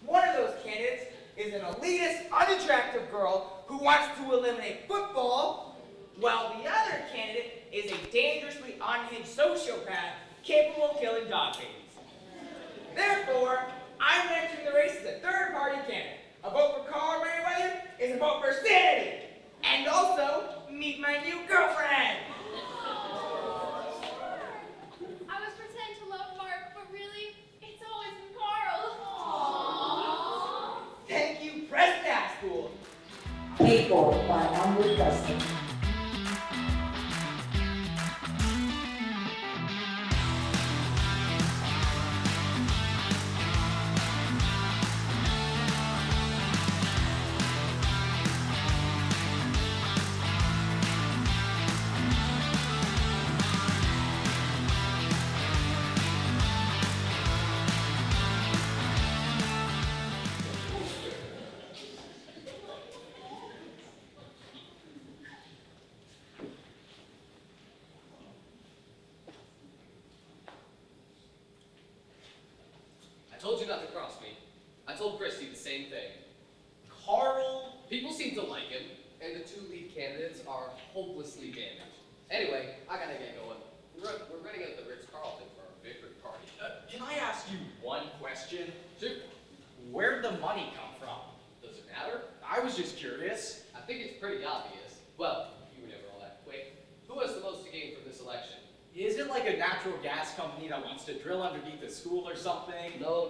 one of those candidates is an elitist, unattractive girl who wants to eliminate football, while the other candidate is a dangerously unhinged sociopath capable of killing dog babies. Therefore, I'm entering the race as a third-party candidate. A vote for Carl Rayweather is a vote for sanity. And also, meet my new girlfriend. I was pretending to love Mark, but really, it's always been Carl. Thank you, Preston High School. Paid for by Onward Preston. I told you not to cross me. I told Christy the same thing. Carl? People seem to like him, and the two lead candidates are hopelessly damaged. Anyway, I gotta get going. We're running at the Ritz-Carlton for our victory party. Can I ask you one question? Shoot, Where'd the money come from? does it matter? I was just curious. I think it's pretty obvious. Well, you were never all that quick. Who has the most to gain from this election? Is it like a natural gas company that wants to drill underneath a school or something? No.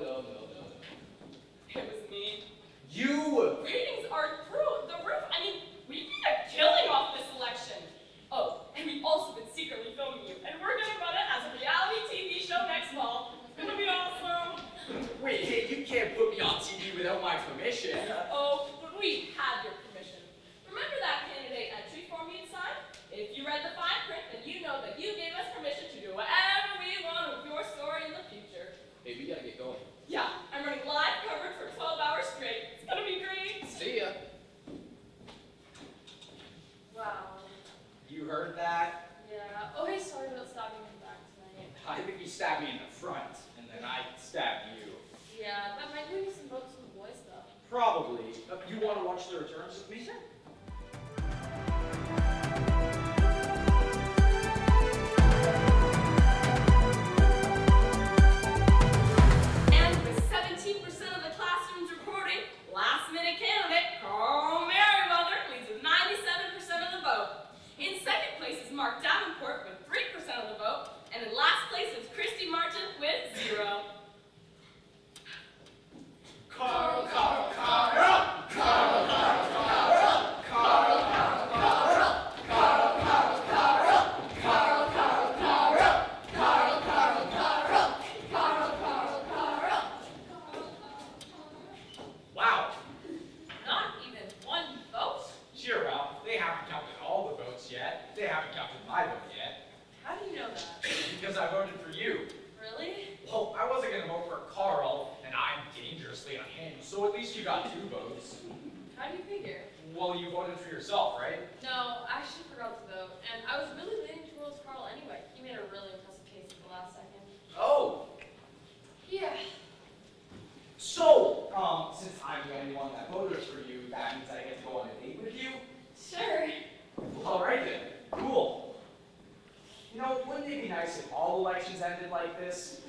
It was me. You! Ratings are through the roof. I mean, we made a killing off this election. Oh, and we've also been secretly filming you, and we're gonna run it as a reality TV show next fall. It's gonna be awesome. Wait, hey, you can't put me on TV without my permission. Oh, but we had your permission. Remember that candidate entry form you'd signed? If you read the fine print, then you know that you gave us permission to do whatever we want with your story in the future. Hey, we gotta get going. Yeah, I'm running live coverage for 12 hours straight. It's gonna be great. See ya. Wow. You heard that? Yeah. Oh, hey, sorry about stabbing me back tonight. I think you stabbed me in the front, and then I stabbed you. Yeah, that might do me some votes from the boys, though. Probably. You want to watch the returns with me? Sure. And with 17% of the classrooms reporting, last-minute candidate Carl Merriweather leads with 97% of the vote. In second place is Mark Davenport with 3% of the vote, and in last place is Christy Martin with 0. Carl, Carl, Carl! Carl, Carl, Carl! Carl, Carl, Carl! Carl, Carl, Carl! Carl, Carl, Carl! Carl, Carl, Carl! Carl, Carl, Carl! Wow. Not even one vote? Sure, well, they haven't counted all the votes yet. They haven't counted my vote yet. How do you know that? Because I voted for you. Really? Well, I wasn't going to vote for Carl, and I'm dangerously unhinged, so at least you got 2 votes. How do you figure? Well, you voted for yourself, right? No, I actually forgot to vote, and I was really leaning towards Carl anyway. He made a really impressive case at the last second. Oh. Yeah. So, since I'm the only one that voted for you, that means I get to go on a date with you? Sure. All right then. Cool. You know, wouldn't it be nice if all elections ended like this?